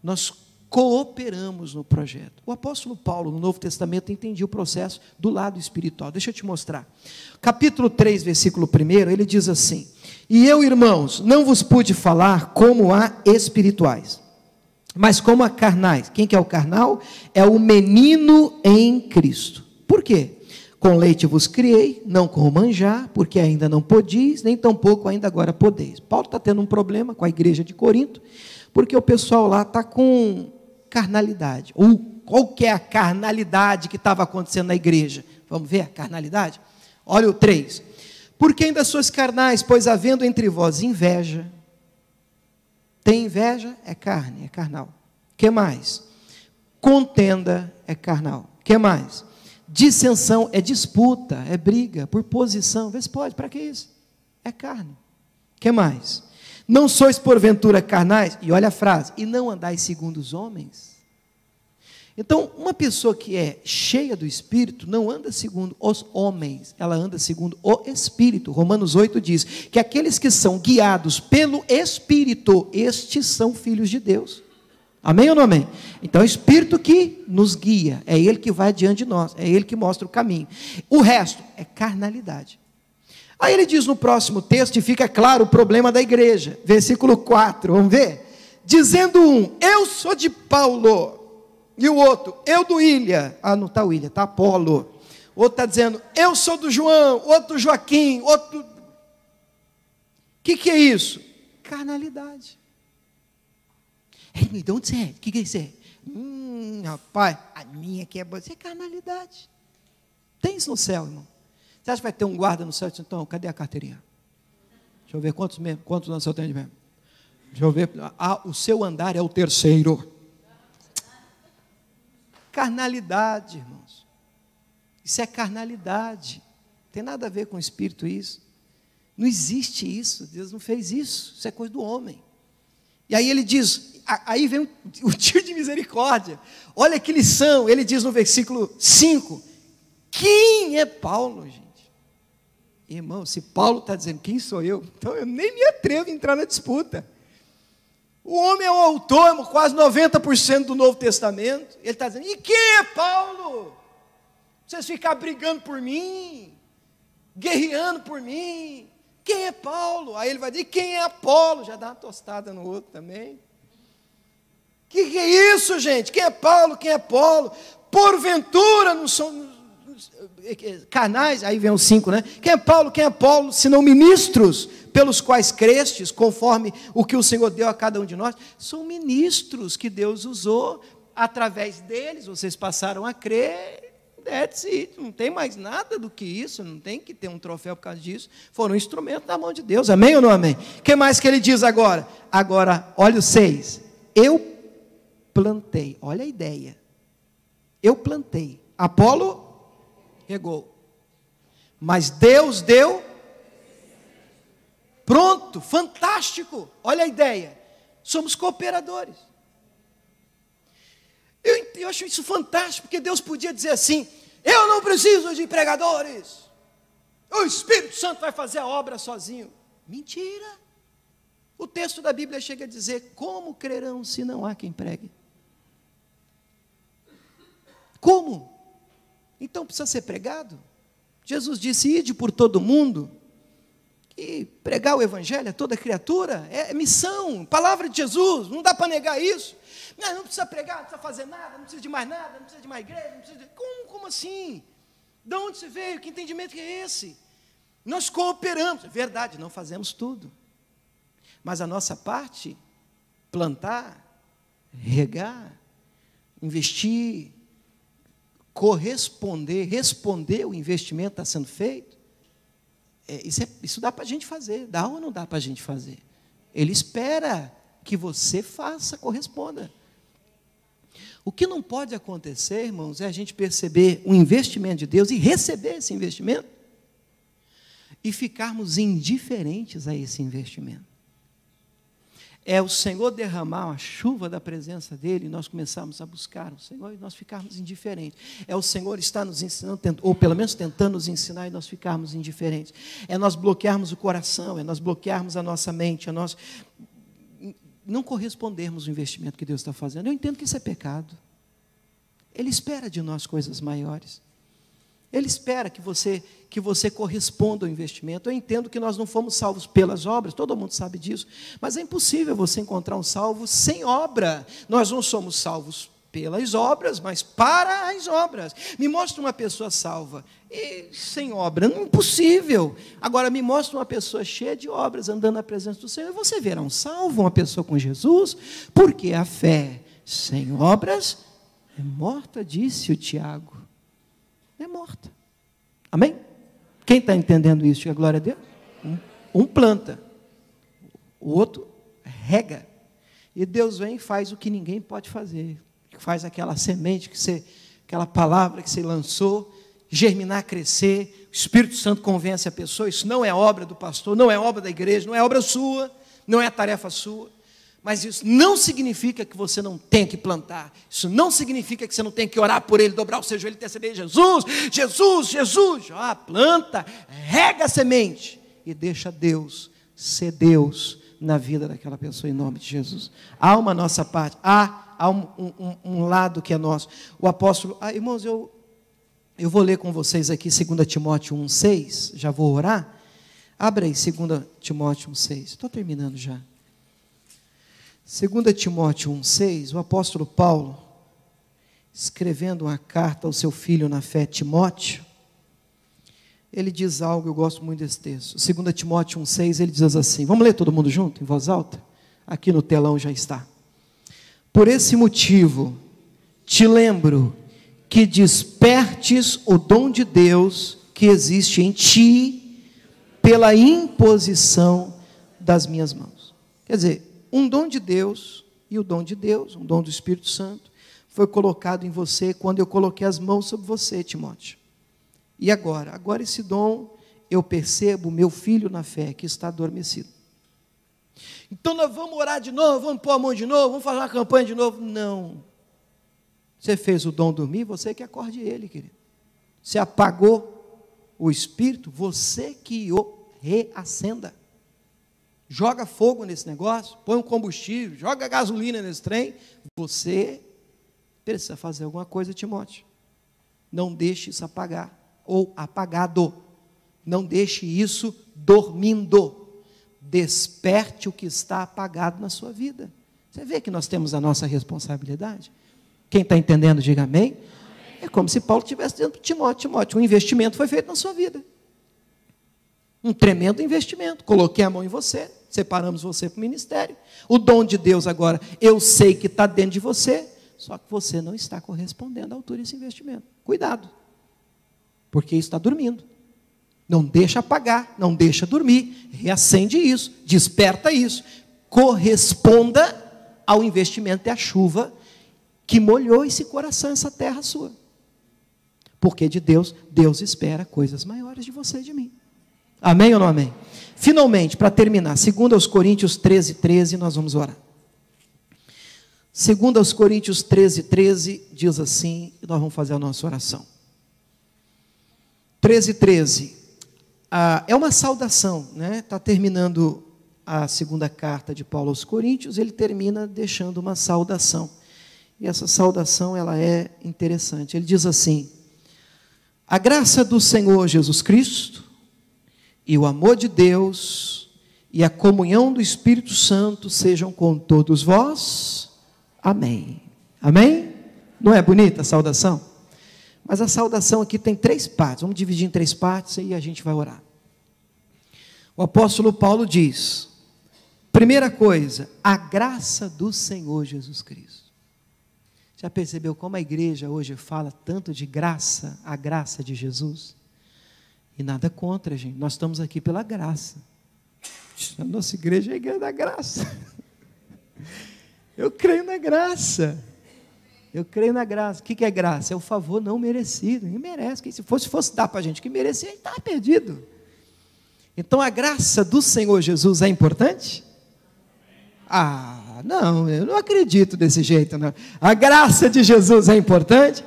Speaker 1: nós cooperamos no projeto. O apóstolo Paulo, no Novo Testamento, entendia o processo do lado espiritual. Deixa eu te mostrar. Capítulo 3, versículo 1, ele diz assim, e eu, irmãos, não vos pude falar como a espirituais, mas como a carnais. Quem que é o carnal? É o menino em Cristo. Por quê? Com leite vos criei, não com manjar, porque ainda não podis, nem tampouco ainda agora podeis. Paulo está tendo um problema com a igreja de Corinto, porque o pessoal lá está com carnalidade. Ou qual que é a carnalidade que estava acontecendo na igreja? Vamos ver a carnalidade? Olha o 3. Porque ainda sois carnais, pois havendo entre vós inveja. Tem inveja? É carne, é carnal. Que mais? Contenda é carnal. Que mais? Dissensão é disputa, é briga, por posição. Vê se pode, para que isso? É carne. Que mais? Não sois porventura carnais? E olha a frase, e não andais segundo os homens? Então, uma pessoa que é cheia do Espírito, não anda segundo os homens, ela anda segundo o Espírito. Romanos 8 diz, que aqueles que são guiados pelo Espírito, estes são filhos de Deus. Amém ou não amém? Então é o Espírito que nos guia, é Ele que vai diante de nós, é Ele que mostra o caminho. O resto é carnalidade. Aí ele diz no próximo texto, e fica claro o problema da igreja, versículo 4, vamos ver? Dizendo um, eu sou de Paulo, e o outro, eu do Ilha, não está o Ilha, está Apolo. O outro está dizendo, eu sou do João, outro do Joaquim, outro... O que é isso? Carnalidade. De onde você é? O que é isso? Rapaz, a minha aqui é boa. Isso é carnalidade. Tem isso no céu, irmão. Você acha que vai ter um guarda no céu? Então, cadê a carteirinha? Deixa eu ver quantos no céu tem de mesmo. Deixa eu ver. O seu andar é o terceiro. Carnalidade, irmãos. Isso é carnalidade. Não tem nada a ver com o Espírito isso. Não existe isso. Deus não fez isso. Isso é coisa do homem. E aí ele diz, aí vem o tio de misericórdia. Olha que lição. Ele diz no versículo 5. Quem é Paulo, gente? Irmão, se Paulo está dizendo quem sou eu, então eu nem me atrevo a entrar na disputa. O homem é o autor, quase 90% do Novo Testamento. Ele está dizendo, e quem é Paulo? Vocês ficam brigando por mim, guerreando por mim. Quem é Paulo? Aí ele vai dizer, e quem é Apolo? Já dá uma tostada no outro também. Que é isso, gente? Quem é Paulo? Quem é Apolo? Porventura não são canais, aí vem os 5, né? Quem é Paulo? Quem é Apolo? Senão ministros pelos quais crestes, conforme o que o Senhor deu a cada um de nós. São ministros que Deus usou, através deles, vocês passaram a crer. That's it. Não tem mais nada do que isso, não tem que ter um troféu por causa disso. Foram um instrumento da mão de Deus, amém ou não amém? O que mais que ele diz agora? Agora, olha o 6. Eu plantei, olha a ideia. Eu plantei, Apolo regou, mas Deus deu. Pronto, fantástico, olha a ideia. Somos cooperadores. Eu acho isso fantástico, porque Deus podia dizer assim, eu não preciso de pregadores, o Espírito Santo vai fazer a obra sozinho. Mentira. O texto da Bíblia chega a dizer, como crerão se não há quem pregue? Como? Então precisa ser pregado? Jesus disse, ide por todo mundo, e pregar o Evangelho a toda criatura, é missão, palavra de Jesus, não dá para negar isso. Não precisa pregar, não precisa fazer nada, não precisa de mais nada, não precisa de mais igreja, não precisa de... Como assim? De onde você veio? Que entendimento que é esse? Nós cooperamos, é verdade, não fazemos tudo, mas a nossa parte, plantar, regar, investir, corresponder, responder o investimento que está sendo feito, isso dá para a gente fazer, dá ou não dá para a gente fazer? Ele espera que você faça, corresponda. O que não pode acontecer, irmãos, é a gente perceber o investimento de Deus e receber esse investimento e ficarmos indiferentes a esse investimento. É o Senhor derramar a chuva da presença dEle e nós começarmos a buscar o Senhor e nós ficarmos indiferentes. É o Senhor estar nos ensinando, ou pelo menos tentando nos ensinar e nós ficarmos indiferentes. É nós bloquearmos o coração, é nós bloquearmos a nossa mente, é nós não correspondermos ao investimento que Deus está fazendo. Eu entendo que isso é pecado. Ele espera de nós coisas maiores. Ele espera que você corresponda ao investimento. Eu entendo que nós não fomos salvos pelas obras, todo mundo sabe disso, mas é impossível você encontrar um salvo sem obra. Nós não somos salvos pelas obras, mas para as obras. Me mostra uma pessoa salva e sem obra, impossível. Agora me mostra uma pessoa cheia de obras, andando na presença do Senhor, e você verá um salvo, uma pessoa com Jesus, porque a fé sem obras é morta, disse o Tiago. É morta. Amém? Quem está entendendo isso? Diga glória a Deus. Um planta, o outro rega. E Deus vem e faz o que ninguém pode fazer. Faz aquela semente, aquela palavra que você lançou, germinar, crescer. O Espírito Santo convence a pessoa. Isso não é obra do pastor, não é obra da igreja, não é obra sua, não é tarefa sua. Mas isso não significa que você não tenha que plantar. Isso não significa que você não tenha que orar por ele, dobrar o seu joelho e interceder. Jesus, Jesus, Jesus. Planta, rega a semente e deixa Deus ser Deus na vida daquela pessoa, em nome de Jesus. Há uma nossa parte, há um lado que é nosso. O apóstolo, irmãos, eu vou ler com vocês aqui 2 Timóteo 1,6, já vou orar. Abra aí 2 Timóteo 1,6, estou terminando já. 2 Timóteo 1,6, o apóstolo Paulo, escrevendo uma carta ao seu filho na fé, Timóteo, ele diz algo, eu gosto muito desse texto. 2 Timóteo 1,6, ele diz assim, vamos ler todo mundo junto, em voz alta? Aqui no telão já está. Por esse motivo, te lembro que despertes o dom de Deus que existe em ti, pela imposição das minhas mãos. Quer dizer, um dom de Deus, e o dom de Deus, um dom do Espírito Santo, foi colocado em você quando eu coloquei as mãos sobre você, Timóteo. E agora esse dom, eu percebo meu filho na fé que está adormecido. Então nós vamos orar de novo, vamos pôr a mão de novo, vamos fazer uma campanha de novo. Não. Você fez o dom dormir, você que acorde ele, querido. Você apagou o Espírito, você que o reacenda. joga fogo nesse negócio, põe um combustível, joga gasolina nesse trem, você precisa fazer alguma coisa, Timóteo. Não deixe isso apagar, ou apagado. Não deixe isso dormindo. Desperte o que está apagado na sua vida. Você vê que nós temos a nossa responsabilidade? Quem está entendendo, diga amém. É como se Paulo estivesse dizendo para Timóteo: Timóteo, um investimento foi feito na sua vida. Um tremendo investimento. Coloquei a mão em você, separamos você para o ministério. O dom de Deus agora, eu sei que está dentro de você, só que você não está correspondendo à altura desse investimento. Cuidado, porque isso está dormindo. Não deixa apagar, não deixa dormir, reacende isso, desperta isso, corresponda ao investimento e à chuva que molhou esse coração, essa terra sua. Porque de Deus, Deus espera coisas maiores de você e de mim. Amém ou não amém? Finalmente, para terminar, 2 Coríntios 13, nós vamos orar. 2 Coríntios 13, diz assim, e nós vamos fazer a nossa oração. 13, é uma saudação, né? Está terminando a segunda carta de Paulo aos Coríntios, ele termina deixando uma saudação. E essa saudação, ela é interessante. Ele diz assim: a graça do Senhor Jesus Cristo, e o amor de Deus, e a comunhão do Espírito Santo sejam com todos vós. Amém. Amém? Não é bonita a saudação? Mas a saudação aqui tem 3 partes. Vamos dividir em 3 partes e a gente vai orar. O apóstolo Paulo diz: primeira coisa, a graça do Senhor Jesus Cristo. Já percebeu como a igreja hoje fala tanto de graça, a graça de Jesus? E nada contra, gente. Nós estamos aqui pela graça. A nossa igreja é a igreja da graça. Eu creio na graça. Eu creio na graça. O que é graça? É o favor não merecido. Ninguém merece. Se fosse dar para a gente que merecia, a gente estava perdido. Então a graça do Senhor Jesus é importante? Não, eu não acredito desse jeito, não. A graça de Jesus é importante?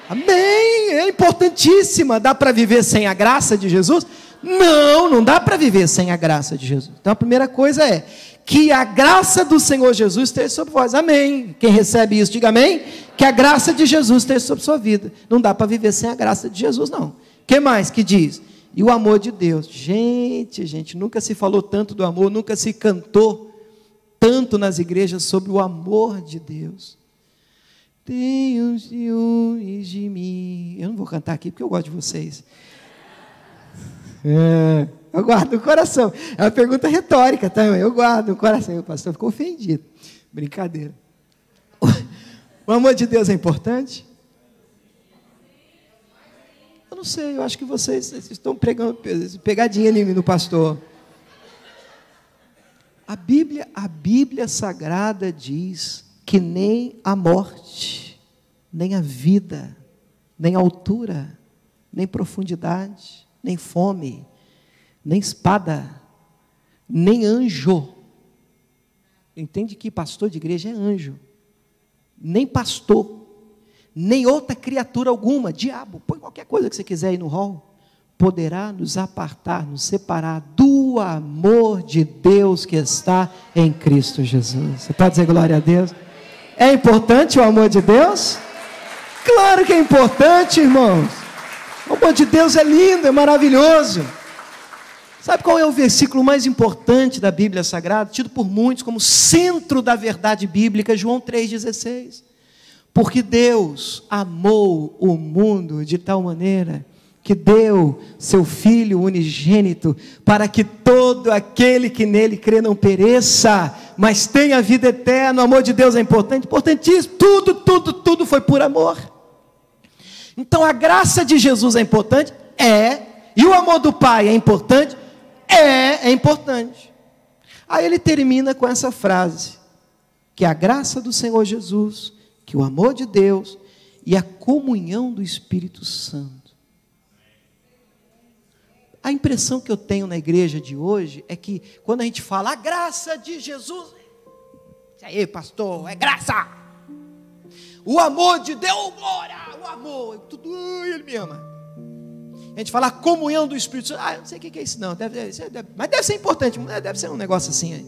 Speaker 1: Amém, é importantíssima. Dá para viver sem a graça de Jesus? Não dá para viver sem a graça de Jesus. Então a primeira coisa é que a graça do Senhor Jesus esteja sobre vós. Amém. Quem recebe isso, diga amém. Que a graça de Jesus esteja sobre sua vida. Não dá para viver sem a graça de Jesus, não. O que mais que diz? E o amor de Deus. Gente, nunca se falou tanto do amor, nunca se cantou tanto nas igrejas sobre o amor de Deus. Tenham ciúmes de mim. Eu não vou cantar aqui porque eu gosto de vocês. Eu guardo no coração. É uma pergunta retórica, tá? Eu guardo no coração. O pastor ficou ofendido. Brincadeira. O amor de Deus é importante? Eu não sei, eu acho que vocês estão pregando pegadinha ali no pastor. A Bíblia Sagrada diz que nem a morte, nem a vida, nem a altura, nem profundidade, nem fome, nem espada, nem anjo. Entende que pastor de igreja é anjo. Nem pastor, nem outra criatura alguma, diabo, põe qualquer coisa que você quiser aí no hall, poderá nos apartar, nos separar do amor de Deus que está em Cristo Jesus. Você pode dizer glória a Deus? É importante o amor de Deus? Claro que é importante, irmãos. O amor de Deus é lindo, é maravilhoso. Sabe qual é o versículo mais importante da Bíblia Sagrada, tido por muitos como centro da verdade bíblica? João 3,16. Porque Deus amou o mundo de tal maneira que deu seu Filho unigênito, para que todo aquele que nele crê não pereça, mas tenha vida eterna. O amor de Deus é importante, importantíssimo. Tudo foi por amor. Então a graça de Jesus é importante? E o amor do Pai é importante? É importante. Aí ele termina com essa frase, que a graça do Senhor Jesus, que o amor de Deus e a comunhão do Espírito Santo. A impressão que eu tenho na igreja de hoje é que quando a gente fala a graça de Jesus, isso aí, pastor, é graça. O amor de Deus, glória, o amor, tudo, ele me ama. A gente fala a comunhão do Espírito Santo. Eu não sei o que é isso não, mas deve ser importante, deve ser um negócio assim aí.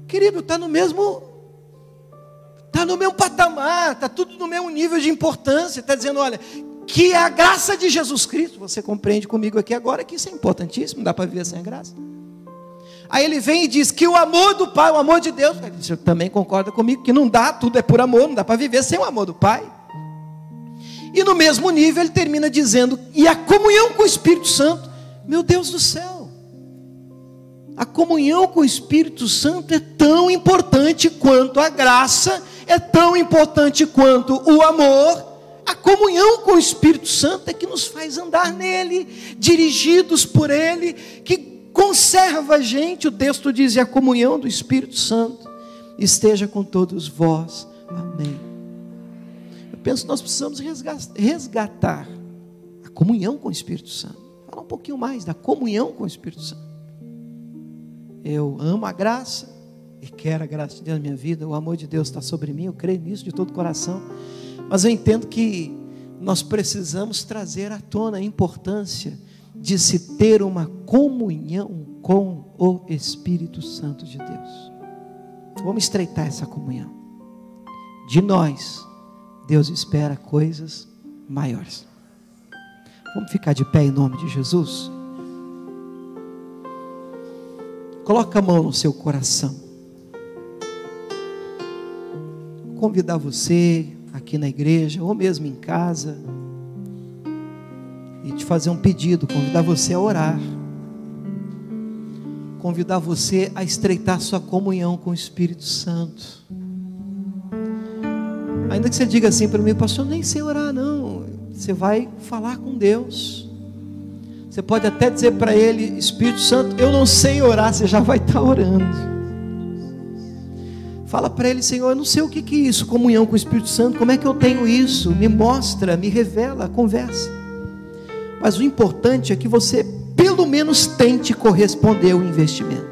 Speaker 1: Querido, está no mesmo patamar, está tudo no mesmo nível de importância. Está dizendo, olha, que a graça de Jesus Cristo, você compreende comigo aqui agora que isso é importantíssimo, não dá para viver sem a graça. Aí ele vem e diz que o amor do Pai, o amor de Deus, você também concorda comigo que não dá, tudo é por amor, não dá para viver sem o amor do Pai. E no mesmo nível ele termina dizendo, e a comunhão com o Espírito Santo, meu Deus do céu, a comunhão com o Espírito Santo é tão importante quanto a graça, é tão importante quanto o amor. A comunhão com o Espírito Santo é que nos faz andar nele, dirigidos por ele, que conserva a gente. O texto diz, e a comunhão do Espírito Santo esteja com todos vós. Amém. Eu penso que nós precisamos resgatar a comunhão com o Espírito Santo. Falar um pouquinho mais da comunhão com o Espírito Santo. Eu amo a graça e quero a graça de Deus na minha vida. O amor de Deus está sobre mim, eu creio nisso de todo o coração. Mas eu entendo que nós precisamos trazer à tona a importância de se ter uma comunhão com o Espírito Santo de Deus. Vamos estreitar essa comunhão. De nós, Deus espera coisas maiores. Vamos ficar de pé em nome de Jesus? Coloca a mão no seu coração. Convidar você aqui na igreja, ou mesmo em casa, e te fazer um pedido, convidar você a orar, convidar você a estreitar sua comunhão com o Espírito Santo. Ainda que você diga assim para mim, pastor, eu nem sei orar não. Você vai falar com Deus. Você pode até dizer para ele, Espírito Santo, eu não sei orar, você já vai estar orando. Fala para ele, Senhor, eu não sei o que é isso, comunhão com o Espírito Santo, como é que eu tenho isso? Me mostra, me revela, conversa. Mas o importante é que você pelo menos tente corresponder ao investimento.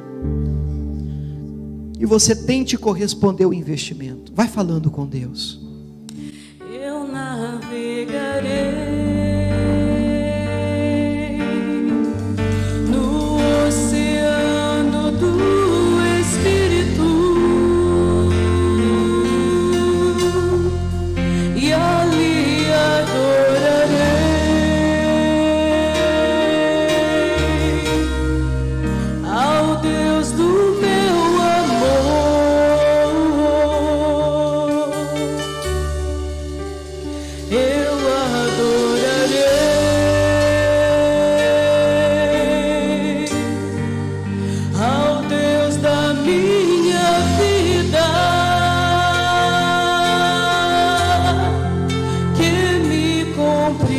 Speaker 1: E você tente corresponder ao investimento. Vai falando com Deus.
Speaker 2: Eu navegarei no oceano do Espírito e ali adorarei ao Deus do meu amor. Eu adorarei ao Deus da minha vida, que me compreendeu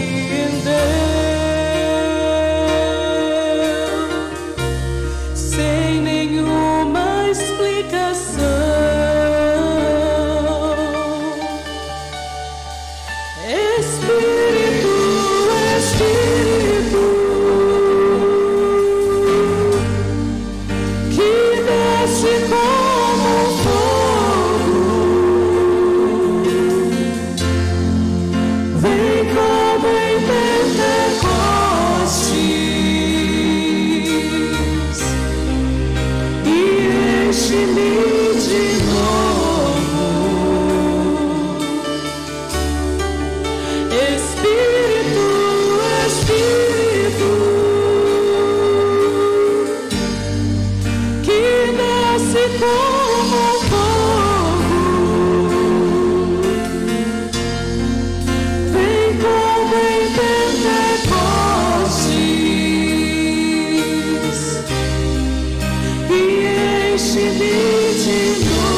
Speaker 2: sem nenhuma explicação. Espírito, Espírito, que desce como fogo, vem como em Pentecostes e enche-me de novo. Espírito, Espírito, que desce como fogo, vem como em Pentecostes e enche-me de novo.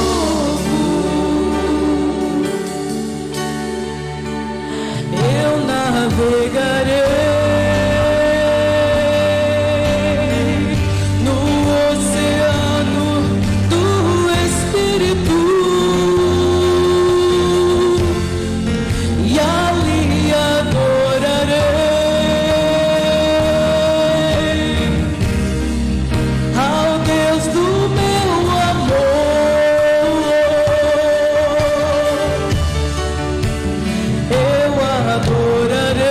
Speaker 2: Eu navegarei no oceano do Espírito e ali adorarei ao Deus do meu amor. Eu adorarei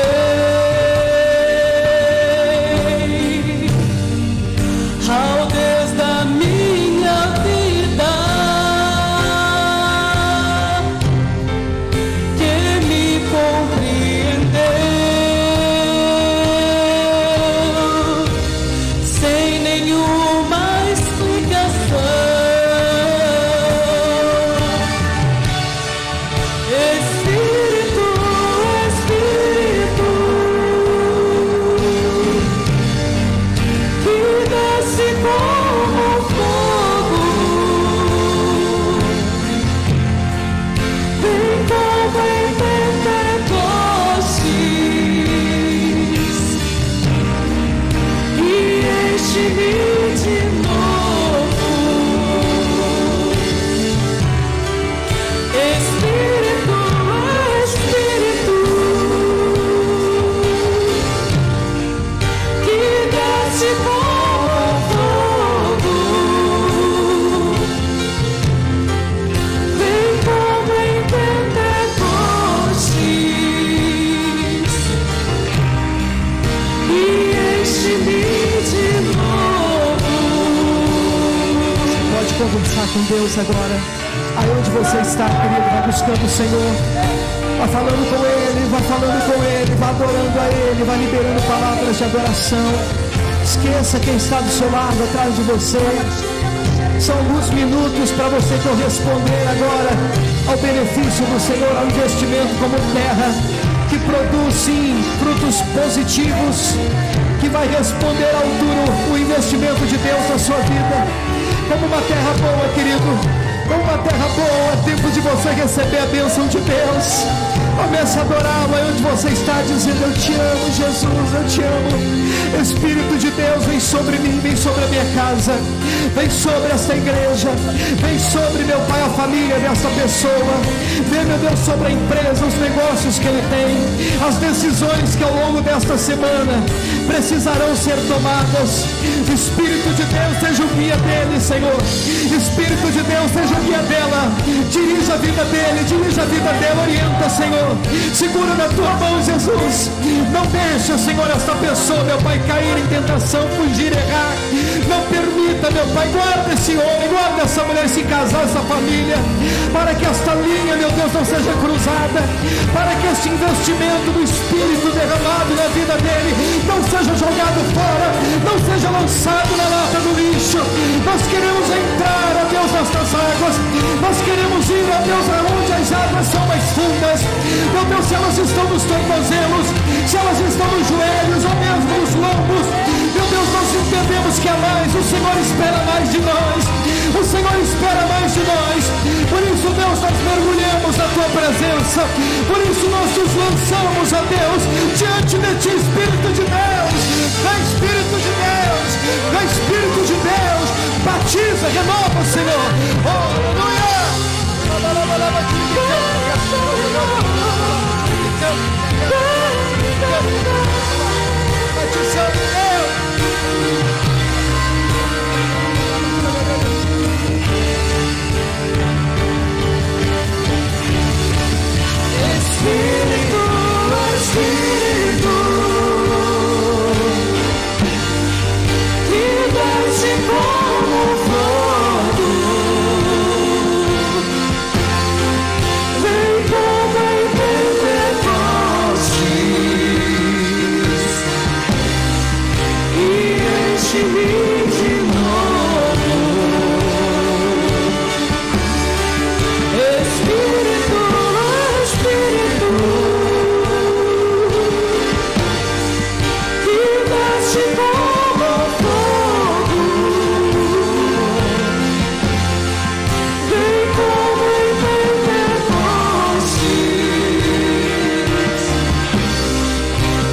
Speaker 1: falar com Deus agora. Aí onde você está, querido, vai buscando o Senhor. Vai falando com Ele, vai falando com Ele, vai adorando a Ele, vai liberando palavras de adoração. Esqueça quem está do seu lado, atrás de você. São alguns minutos para você corresponder agora ao benefício do Senhor, ao investimento como terra, que produz sim frutos positivos, que vai responder à altura o investimento de Deus na sua vida. Como uma terra boa, querido, como uma terra boa, é tempo de você receber a bênção de Deus. Comece a adorá-lo aí onde você está, dizendo: eu te amo, Jesus, eu te amo. Espírito de Deus, vem sobre mim, vem sobre a minha casa, vem sobre esta igreja, vem sobre, meu Pai, a família dessa pessoa. Vem, meu Deus, sobre a empresa, os negócios que ele tem, as decisões que ao longo desta semana precisarão ser tomadas. Espírito de Deus, seja o guia dele, Senhor. Espírito de Deus, seja o guia dela. Dirija a vida dele, dirija a vida dela, orienta, Senhor. Segura na tua mão, Jesus. Não deixa, Senhor, esta pessoa, meu Pai, cair em tentação, fugir, errar. Não permita, meu Pai, guarda esse homem, guarda essa mulher, esse casal, essa família, para que esta linha, meu Deus, não seja cruzada, para que este investimento do Espírito derramado na vida dele não seja jogado fora, não seja lançado na lata do lixo. Nós queremos entrar, ó Deus, nestas águas. Nós queremos ir, ó Deus, aonde as águas são mais fundas. Meu Deus, se elas estão nos tornozelos, se elas estão nos joelhos, ou mesmo nos lombos, meu Deus, nós entendemos que há mais. O Senhor espera mais de nós. O Senhor espera mais de nós. Por isso, Deus, nós mergulhamos na tua presença. Por isso nós nos lançamos, ó Deus, diante de ti, Espírito de Deus. Vem, Espírito de Deus. Vem, Espírito de Deus. Batiza, renova, Senhor. Oh, aleluia. Batizando Deus.
Speaker 2: Espírito, Espírito, que desce como fogo, vem como em Pentecostes e enche-me de novo. Espírito, Espírito, que desce como fogo, vem como em Pentecostes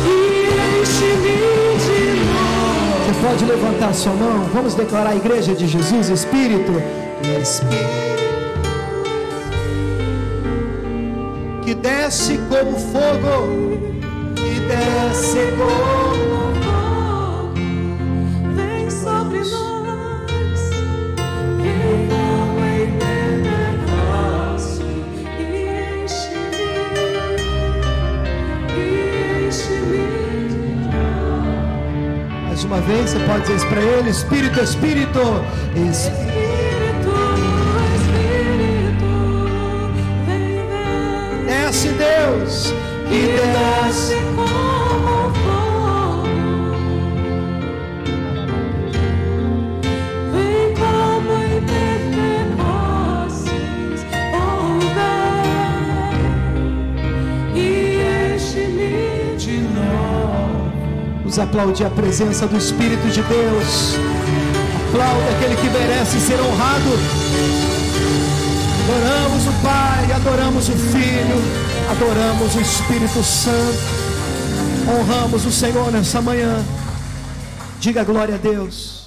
Speaker 2: e enche-me de novo.
Speaker 1: Você pode levantar sua mão. Vamos declarar a igreja de Jesus. Espírito, Espírito que desce como fogo, que desce como
Speaker 2: Vem sobre nós, vem como em Pentecostes e enche-me de novo.
Speaker 1: mais uma vez. Você pode dizer isso para ele: Espírito, Espírito, Espírito. Desce, Deus, e desce
Speaker 2: como fogo, vem como em Pentecostes, oh vem e enche-me de novo.
Speaker 1: Vamos aplaudir a presença do Espírito de Deus. Aplauda aquele que merece ser honrado. Adoramos o Pai, adoramos o Filho, adoramos o Espírito Santo. Honramos o Senhor nessa manhã. Diga glória a Deus.